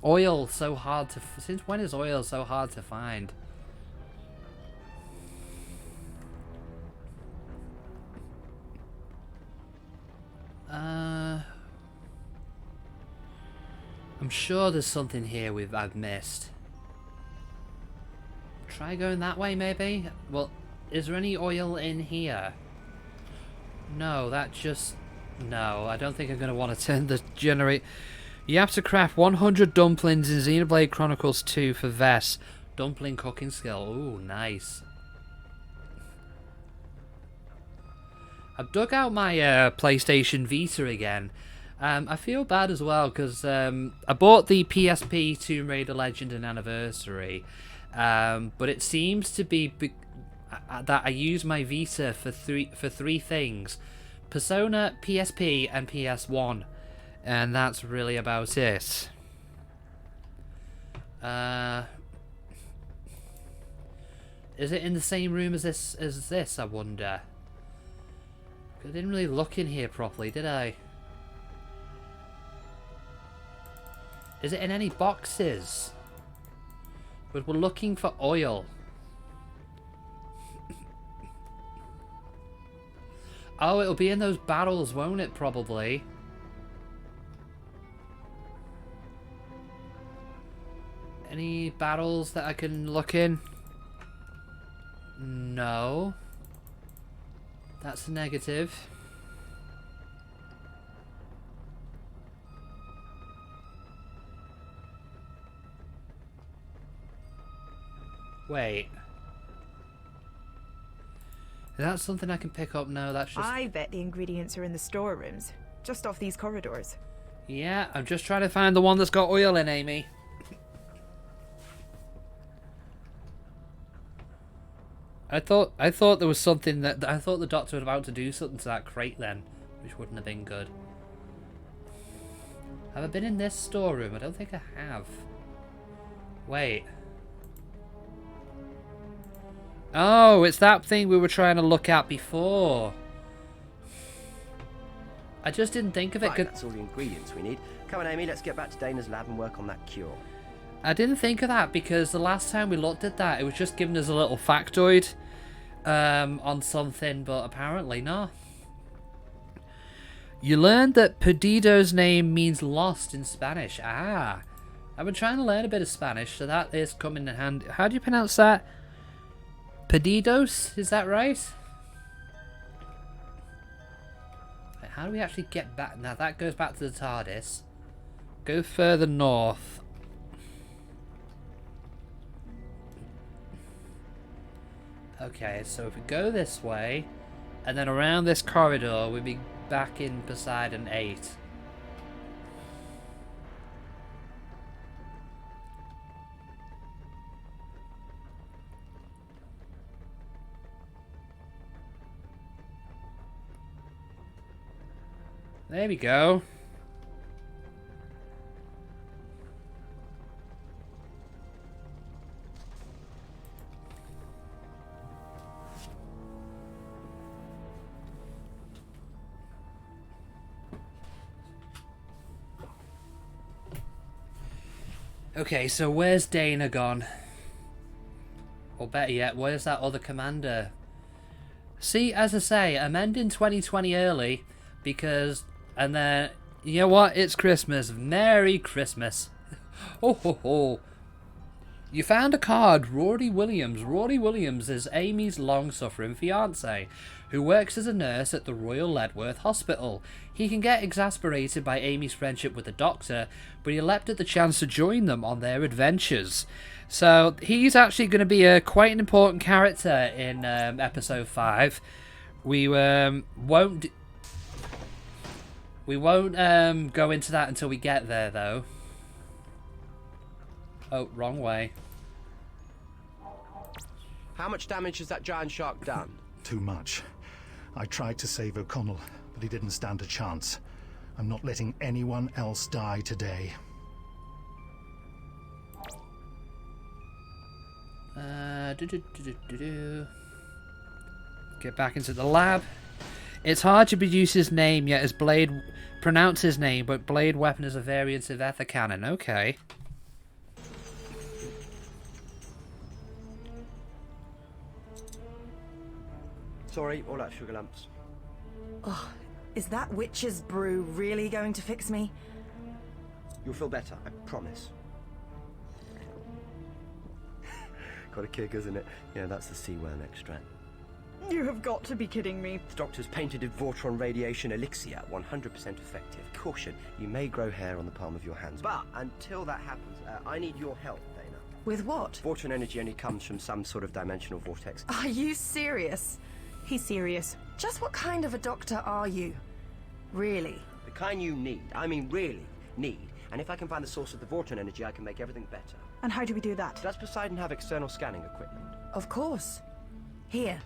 oil so hard to... Since when is oil so hard to find? I'm sure there's something here I've missed. Try going that way, maybe? Well, is there any oil in here? No, that just... No, I don't think I'm going to want to turn the generate... You have to craft 100 dumplings in Xenoblade Chronicles 2 for Vess. Dumpling cooking skill. Ooh, nice. I've dug out my PlayStation Vita again. I feel bad as well because I bought the PSP Tomb Raider Legend and Anniversary, but it seems to be that I use my Vita for three things: Persona, PSP, and PS1, and that's really about it. Is it in the same room as this? I wonder. I didn't really look in here properly, did I? Is it in any boxes? But we're looking for oil. Oh, it'll be in those barrels, won't it, probably? Any battles that I can look in? No. That's a negative. Wait. Is that something I can pick up? No, that's just... I bet the ingredients are in the storerooms, just off these corridors. Yeah, I'm just trying to find the one that's got oil in, Amy. I thought there was something that... I thought the doctor was about to do something to that crate then, which wouldn't have been good. Have I been in this storeroom? I don't think I have. Wait. Oh, it's that thing we were trying to look at before. I just didn't think of it. Right, that's all the ingredients we need. Come on, Amy, let's get back to Dana's lab and work on that cure. I didn't think of that because the last time we looked at that, it was just giving us a little factoid on something, but apparently not. You learned that Perdido's name means lost in Spanish. Ah. I've been trying to learn a bit of Spanish, so that is coming in handy. How do you pronounce that? Perdidos? Is that right? How do we actually get back? Now that goes back to the TARDIS. Go further north. Okay, so if we go this way, and then around this corridor, we'll be back in Poseidon 8. There we go. Okay, so where's Dana gone? Or better yet, where's that other commander? See, as I say, I'm ending 2020 early because... And then, you know what? It's Christmas. Merry Christmas. Oh, ho, ho. You found a card, Rory Williams. Rory Williams is Amy's long-suffering fiancé, who works as a nurse at the Royal Ledworth Hospital. He can get exasperated by Amy's friendship with the Doctor, but he leapt at the chance to join them on their adventures. So, he's actually going to be quite an important character in episode 5. We won't go into that until we get there, though. Oh, wrong way. How much damage has that giant shark done? Too much. I tried to save O'Connell, but he didn't stand a chance. I'm not letting anyone else die today. Get back into the lab. It's hard to produce his name, yet as Blade pronounce his name, but Blade weapon is a variant of Ether Cannon. Okay. Sorry, all that sugar lumps. Oh, is that witch's brew really going to fix me? You'll feel better, I promise. Got a kick, isn't it? Yeah, that's the sea worm extract. You have got to be kidding me. The doctor's patented Vortron radiation elixir, 100% effective. Caution, you may grow hair on the palm of your hands. But until that happens, I need your help, Dana. With what? Vortron energy only comes from some sort of dimensional vortex. Are you serious? He's serious. Just what kind of a doctor are you? Really? The kind you need. I mean, really need. And if I can find the source of the Vortron energy, I can make everything better. And how do we do that? Does Poseidon have external scanning equipment? Of course. Here.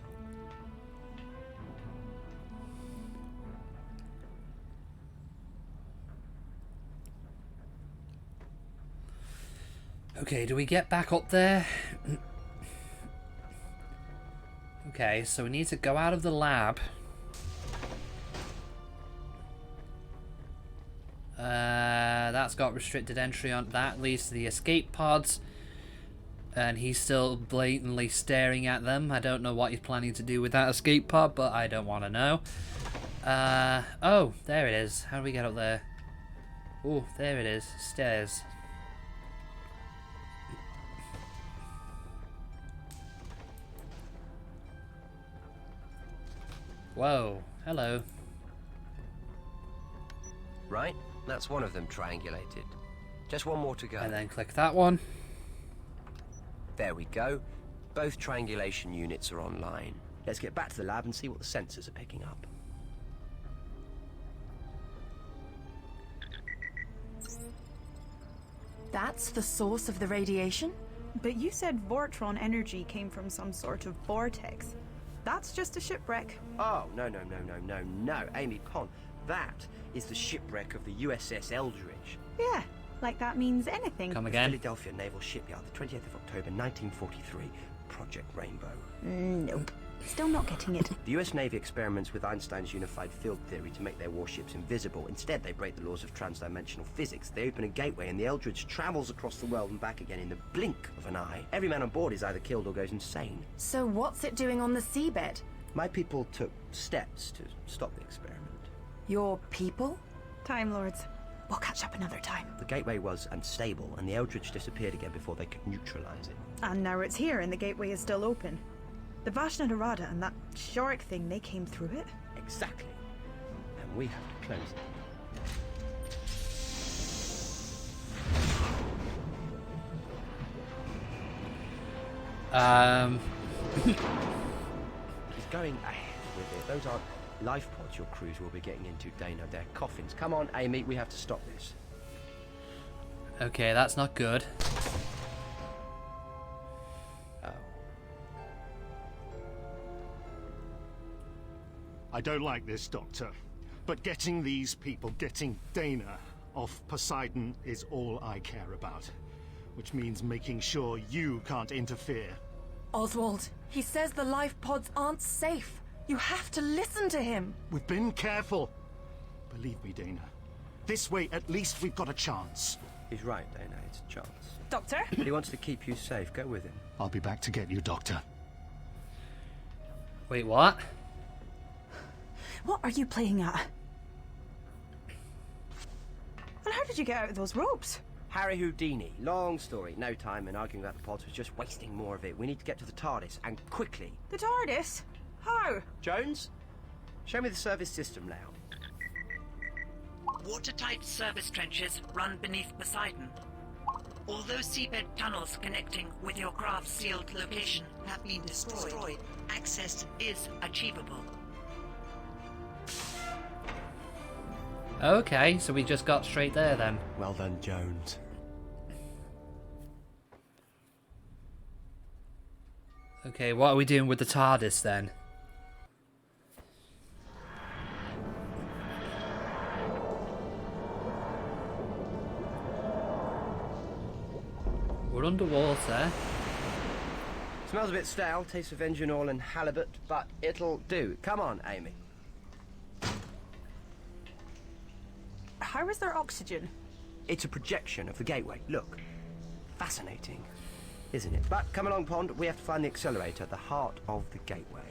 Okay, do we get back up there? Okay, so we need to go out of the lab. That's got restricted entry on. That leads to the escape pods. And he's still blatantly staring at them. I don't know what he's planning to do with that escape pod, but I don't want to know. Oh, there it is. How do we get up there? Oh, there it is. Stairs. Whoa, hello. Right, that's one of them triangulated. Just one more to go. And then click that one. There we go. Both triangulation units are online. Let's get back to the lab and see what the sensors are picking up. That's the source of the radiation? But you said Vortron energy came from some sort of vortex. That's just a shipwreck. Oh, no. Amy Pond, that is the shipwreck of the USS Eldridge. Yeah, like that means anything. Come again. Philadelphia Naval Shipyard, the 20th of October, 1943. Project Rainbow. Nope. Still not getting it. The US Navy experiments with Einstein's unified field theory to make their warships invisible. Instead, they break the laws of transdimensional physics. They open a gateway and the Eldridge travels across the world and back again in the blink of an eye. Every man on board is either killed or goes insane. So what's it doing on the seabed? My people took steps to stop the experiment. Your people? Time Lords. We'll catch up another time. The gateway was unstable and the Eldridge disappeared again before they could neutralize it. And now it's here and the gateway is still open. The Vashna Narada and that shark thing, they came through it. Exactly. And we have to close it. He's going ahead with it. Those aren't life pods your crews will be getting into, Dana. They're coffins. Come on, Amy, we have to stop this. Okay, that's not good. I don't like this, Doctor. But getting these people, getting Dana off Poseidon is all I care about. Which means making sure you can't interfere. Oswald, he says the life pods aren't safe. You have to listen to him. We've been careful. Believe me, Dana. This way, at least we've got a chance. He's right, Dana. It's a chance. Doctor? But he wants to keep you safe. Go with him. I'll be back to get you, Doctor. Wait, what? What are you playing at? And how did you get out of those ropes? Harry Houdini. Long story. No time, and arguing about the pods was just wasting more of it. We need to get to the TARDIS, and quickly. The TARDIS? How? Jones? Show me the service system layout. Watertight service trenches run beneath Poseidon. Although seabed tunnels connecting with your craft's sealed location have been destroyed, access is achievable. Okay, so we just got straight there then. Well done, Jones. Okay, what are we doing with the TARDIS then? We're underwater. Smells a bit stale, tastes of engine oil and halibut, but it'll do. Come on, Amy. How is there oxygen? It's a projection of the gateway. Look. Fascinating, isn't it? But come along, Pond. We have to find the accelerator, the heart of the gateway.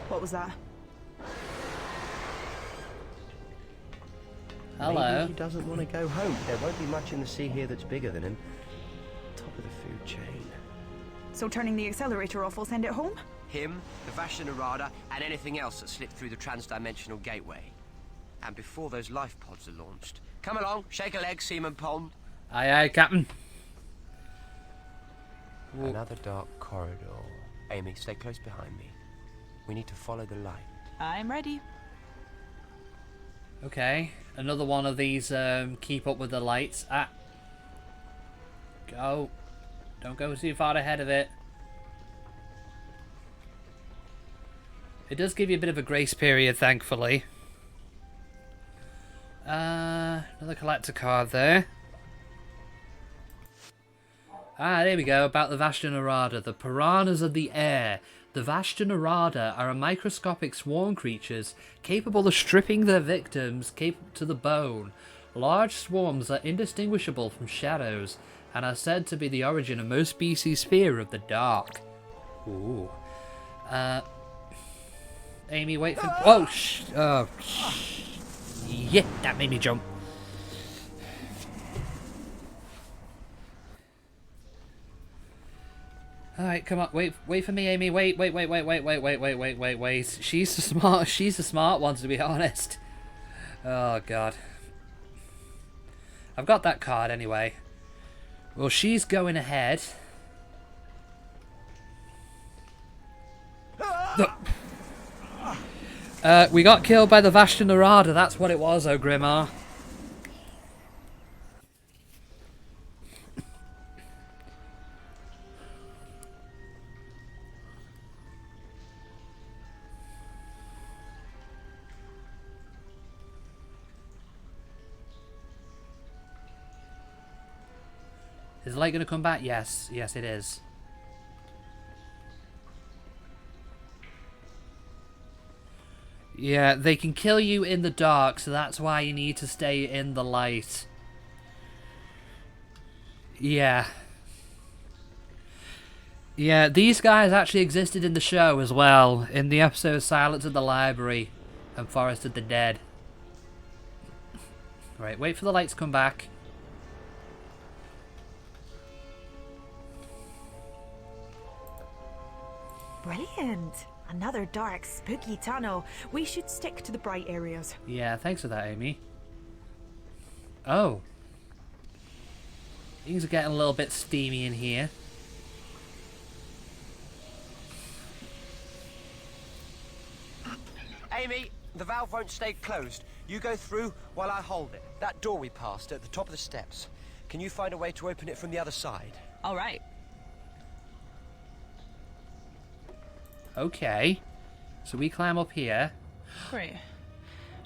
What was that? Hello. Maybe he doesn't want to go home. There won't be much in the sea here that's bigger than him. Top of the food chain. So turning the accelerator off will send it home? Him, the Vashna Narada, and anything else that slipped through the transdimensional gateway. And before those life pods are launched. Come along, shake a leg, Seaman Pond. Aye, aye, Captain. Another dark corridor. Amy, stay close behind me. We need to follow the light. I'm ready. Okay, another one of these keep up with the lights. Ah. Go. Don't go too far ahead of it. It does give you a bit of a grace period, thankfully. Another collector card there. Ah, there we go, about the Vashna Narada, the piranhas of the air. The Vashna Narada are a microscopic swarm creatures capable of stripping their victims to the bone. Large swarms are indistinguishable from shadows and are said to be the origin of most species' fear of the dark. Ooh. Amy, wait for... Oh, yeah, that made me jump. Alright, come on, wait for me, Amy. Wait. She's the smart one, to be honest. Oh, God. I've got that card anyway. Well, she's going ahead. We got killed by the Vashta Narada, that's what it was, O'Grimmar. Is the light going to come back? Yes. Yes, it is. Yeah, they can kill you in the dark, so that's why you need to stay in the light. Yeah. Yeah, these guys actually existed in the show as well, in the episode Silence at the Library and Forest of the Dead. Right, wait for the lights to come back. Brilliant. Another dark, spooky tunnel. We should stick to the bright areas. Yeah, thanks for that, Amy. Oh. Things are getting a little bit steamy in here. Amy, the valve won't stay closed. You go through while I hold it. That door we passed at the top of the steps. Can you find a way to open it from the other side? All right. Okay. So we climb up here. Great.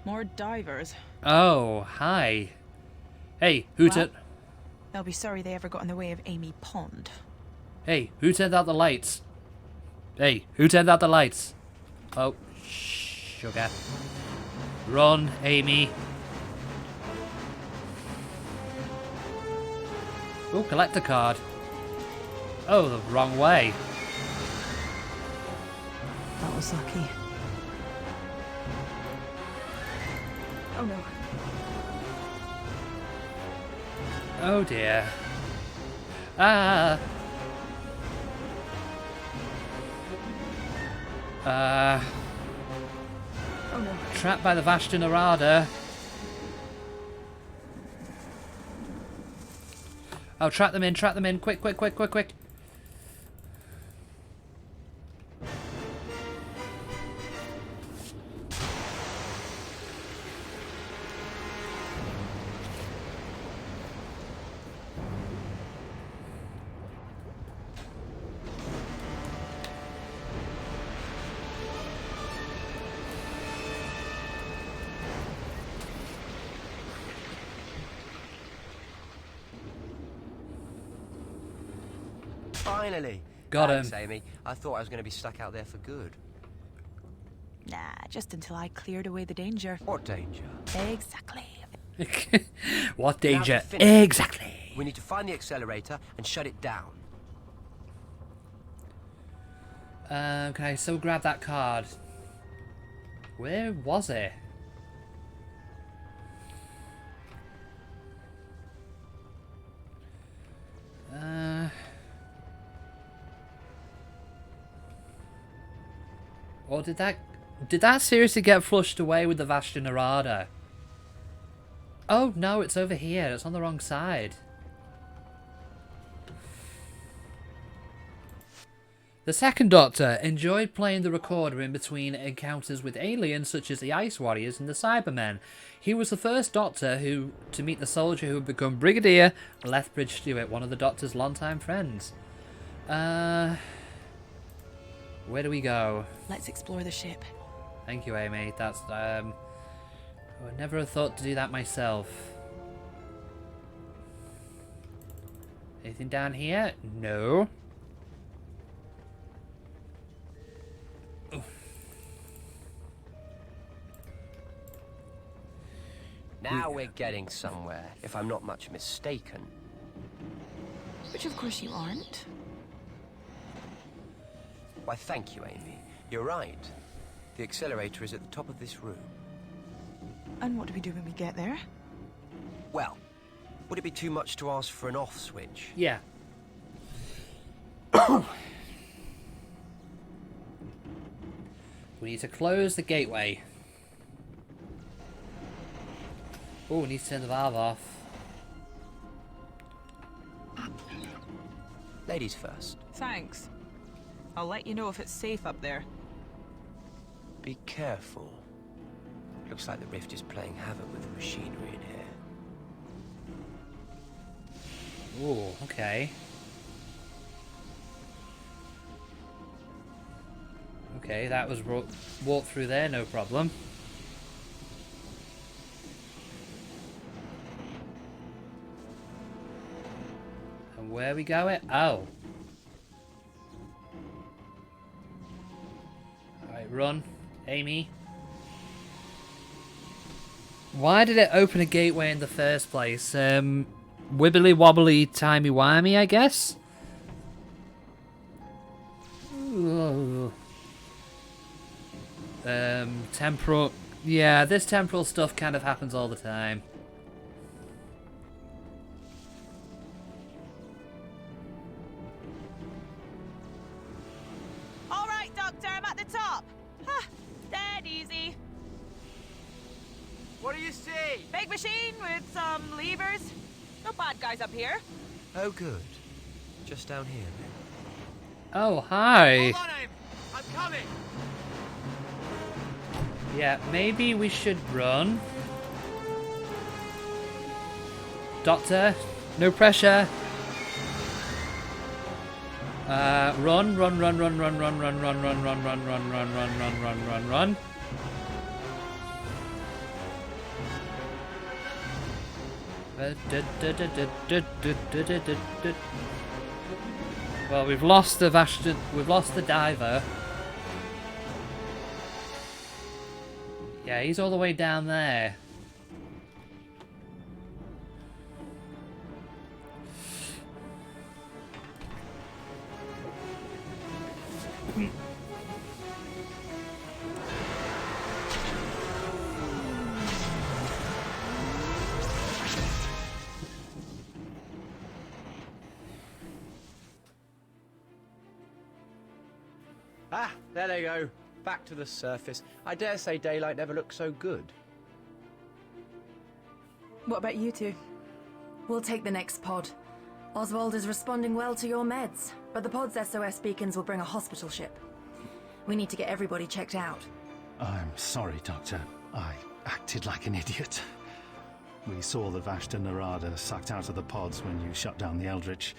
More divers. Oh, hi. Hey, who turned... They'll be sorry they ever got in the way of Amy Pond. Hey, who turned out the lights? Hey, who turned out the lights? Oh, sugar. Run, Amy. Oh, collect a card. Oh, the wrong way. That was lucky. Oh no. Oh dear. Ah. Oh no. Trapped by the Vashta Narada. Oh, trap them in, quick. Finally. Got Thanks, him. Amy. I thought I was going to be stuck out there for good. Nah, just until I cleared away the danger. What danger? Exactly. What danger? Now to finish. Exactly. We need to find the accelerator and shut it down. Okay, so grab that card. Where was it? Or did that seriously get flushed away with the Vashta Narada? Oh no, it's over here. It's on the wrong side. The second Doctor enjoyed playing the recorder in between encounters with aliens such as the Ice Warriors and the Cybermen. He was the first Doctor to meet the soldier who would become Brigadier Lethbridge Stewart, one of the Doctor's longtime friends. Where do we go? Let's explore the ship. Thank you, Amy. That's, I would never have thought to do that myself. Anything down here? No. Now we're getting somewhere, if I'm not much mistaken. Which of course you aren't. Why, thank you, Amy. You're right. The accelerator is at the top of this room. And what do we do when we get there? Well, would it be too much to ask for an off switch? Yeah. We need to close the gateway. Oh, we need to turn the valve off. Ladies first. Thanks. I'll let you know if it's safe up there. Be careful. Looks like the rift is playing havoc with the machinery in here. Oh, okay. Okay, that was walked through there, no problem. And where we going? Oh. Alright, run. Amy. Why did it open a gateway in the first place? Wibbly wobbly timey wimey, I guess? Ooh. Temporal. Yeah, this temporal stuff kind of happens all the time. All right, Doctor, I'm at the top. Ha! Dead easy. What do you see? Big machine with some levers. No bad guys up here. Oh, good. Just down here, then. Oh, hi. Hold on, I'm coming. Yeah, maybe we should run. Doctor, no pressure. Run, run, run, run, run, run, run, run, run, run, run, run, run, run, run, run, run, run. Well, we've lost the Vashton. We've lost the diver. Yeah, he's all the way down there. Ah, there they go. Back to the surface. I dare say daylight never looked so good. What about you two? We'll take the next pod. Oswald is responding well to your meds, but the pod's SOS beacons will bring a hospital ship. We need to get everybody checked out. I'm sorry, Doctor. I acted like an idiot. We saw the Vashta Narada sucked out of the pods when you shut down the Eldritch.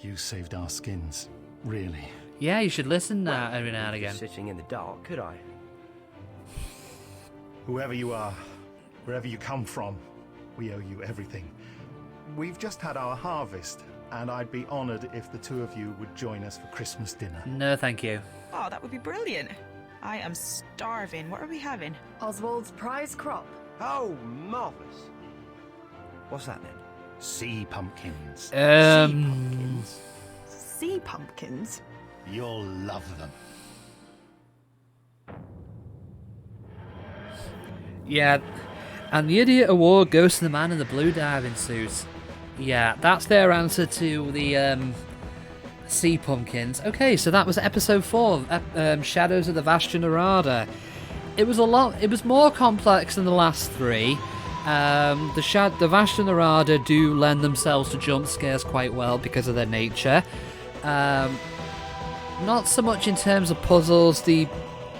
You saved our skins, really. Yeah, you should listen now every now and again. Sitting in the dark, could I? Whoever you are, wherever you come from, we owe you everything. We've just had our harvest, and I'd be honoured if the two of you would join us for Christmas dinner. No, thank you. Oh, that would be brilliant. I am starving. What are we having? Oswald's prize crop. Oh, marvellous. What's that then? Sea pumpkins. Sea pumpkins? Sea pumpkins? You'll love them. Yeah, and the Idiot Award goes to the man in the blue diving suit. Yeah, that's their answer to the sea pumpkins. Okay, so that was episode 4, Shadows of the Vashta Narada. It was more complex than the last 3. The Vashta Narada do lend themselves to jump scares quite well because of their nature. Not so much in terms of puzzles. The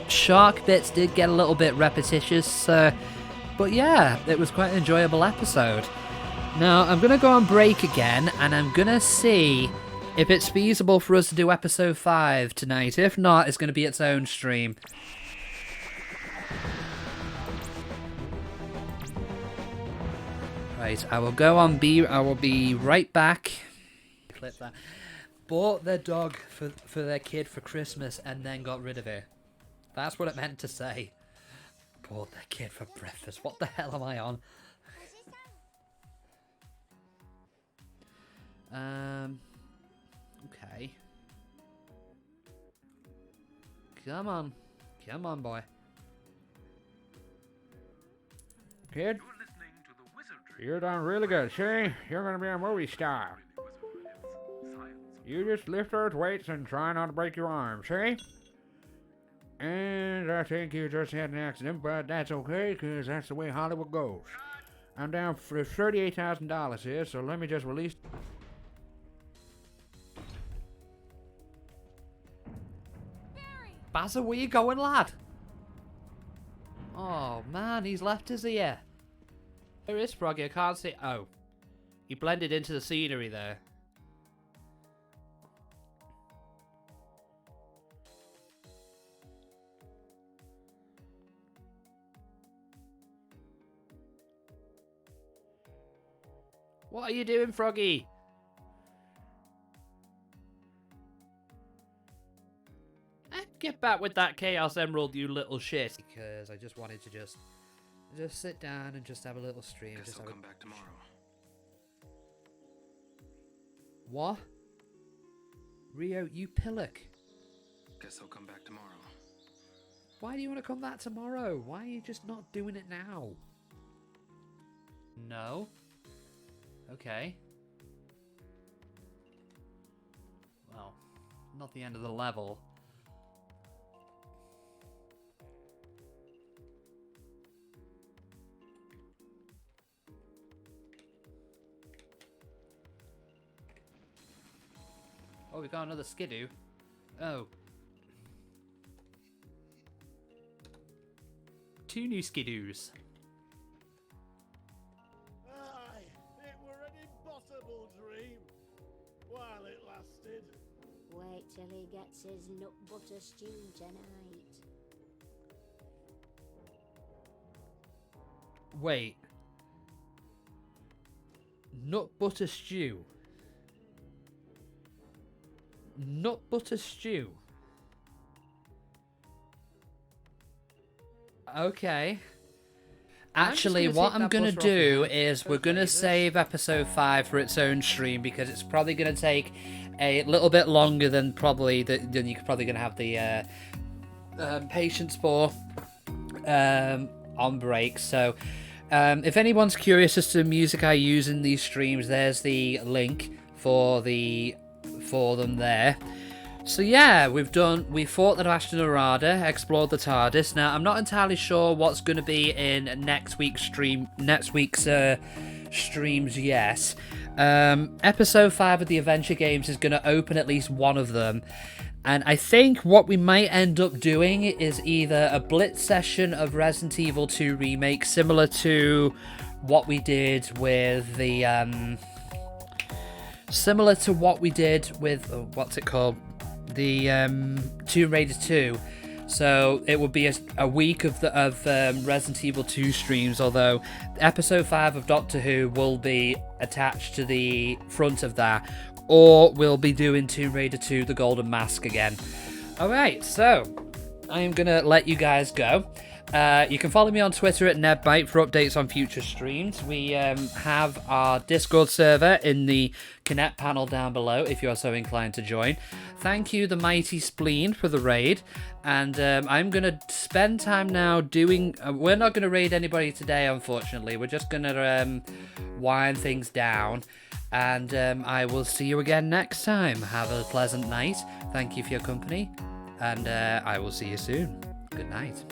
shark bits did get a little bit repetitious, but yeah, it was quite an enjoyable episode. Now, I'm going to go on break again, and I'm going to see if it's feasible for us to do episode 5 tonight. If not, it's going to be its own stream. Right, I will be right back. Clip that. Bought their dog for their kid for Christmas and then got rid of it. That's what it meant to say. Bought their kid for breakfast. What the hell am I on? Okay. Come on. Come on, boy. Kid, you're done really good, see? You're gonna be a movie star. You just lift those weights and try not to break your arm, see? And I think you just had an accident, but that's okay, because that's the way Hollywood goes. I'm down for $38,000 here, so let me just release... Bazza, where you going, lad? Oh, man, he's left us here. Where is Froggy? I can't see... Oh. He blended into the scenery there. What are you doing, Froggy? Get back with that Chaos Emerald, you little shit. Because I just wanted to just sit down and just have a little stream. Guess I'll come back tomorrow. What? Rio, you pillock. Guess I'll come back tomorrow. Why do you want to come back tomorrow? Why are you just not doing it now? No. Okay. Well, not the end of the level. Oh, we got another skidoo. Oh. 2 new skidoos. Aye, it were an impossible dream while it lasted. Wait till he gets his nut butter stew tonight. Wait. Nut butter stew. Nut butter stew. Okay. Actually, what I'm going to do is we're going to save episode 5 for its own stream because it's probably going to take a little bit longer than than you're probably going to have the patience for on break. So if anyone's curious as to the music I use in these streams, there's the link for them there. So yeah, we fought the Ashton Arada, explored the TARDIS. Now I'm not entirely sure what's going to be in next week's streams yet. Episode 5 of the Adventure Games is going to open at least one of them. And I think what we might end up doing is either a blitz session of Resident Evil 2 Remake, similar to what we did with the what's it called? The Tomb Raider 2. So it would be a week of Resident Evil 2 streams, although episode 5 of Doctor Who will be attached to the front of that, or we'll be doing Tomb Raider 2 The Golden Mask again. Alright, so I am going to let you guys go. You can follow me on Twitter at NevByte for updates on future streams. We have our Discord server in the Connect panel down below if you're so inclined to join. Thank you, the Mighty Spleen, for the raid. And I'm going to spend time now doing... we're not going to raid anybody today, unfortunately. We're just going to wind things down. And I will see you again next time. Have a pleasant night. Thank you for your company. And I will see you soon. Good night.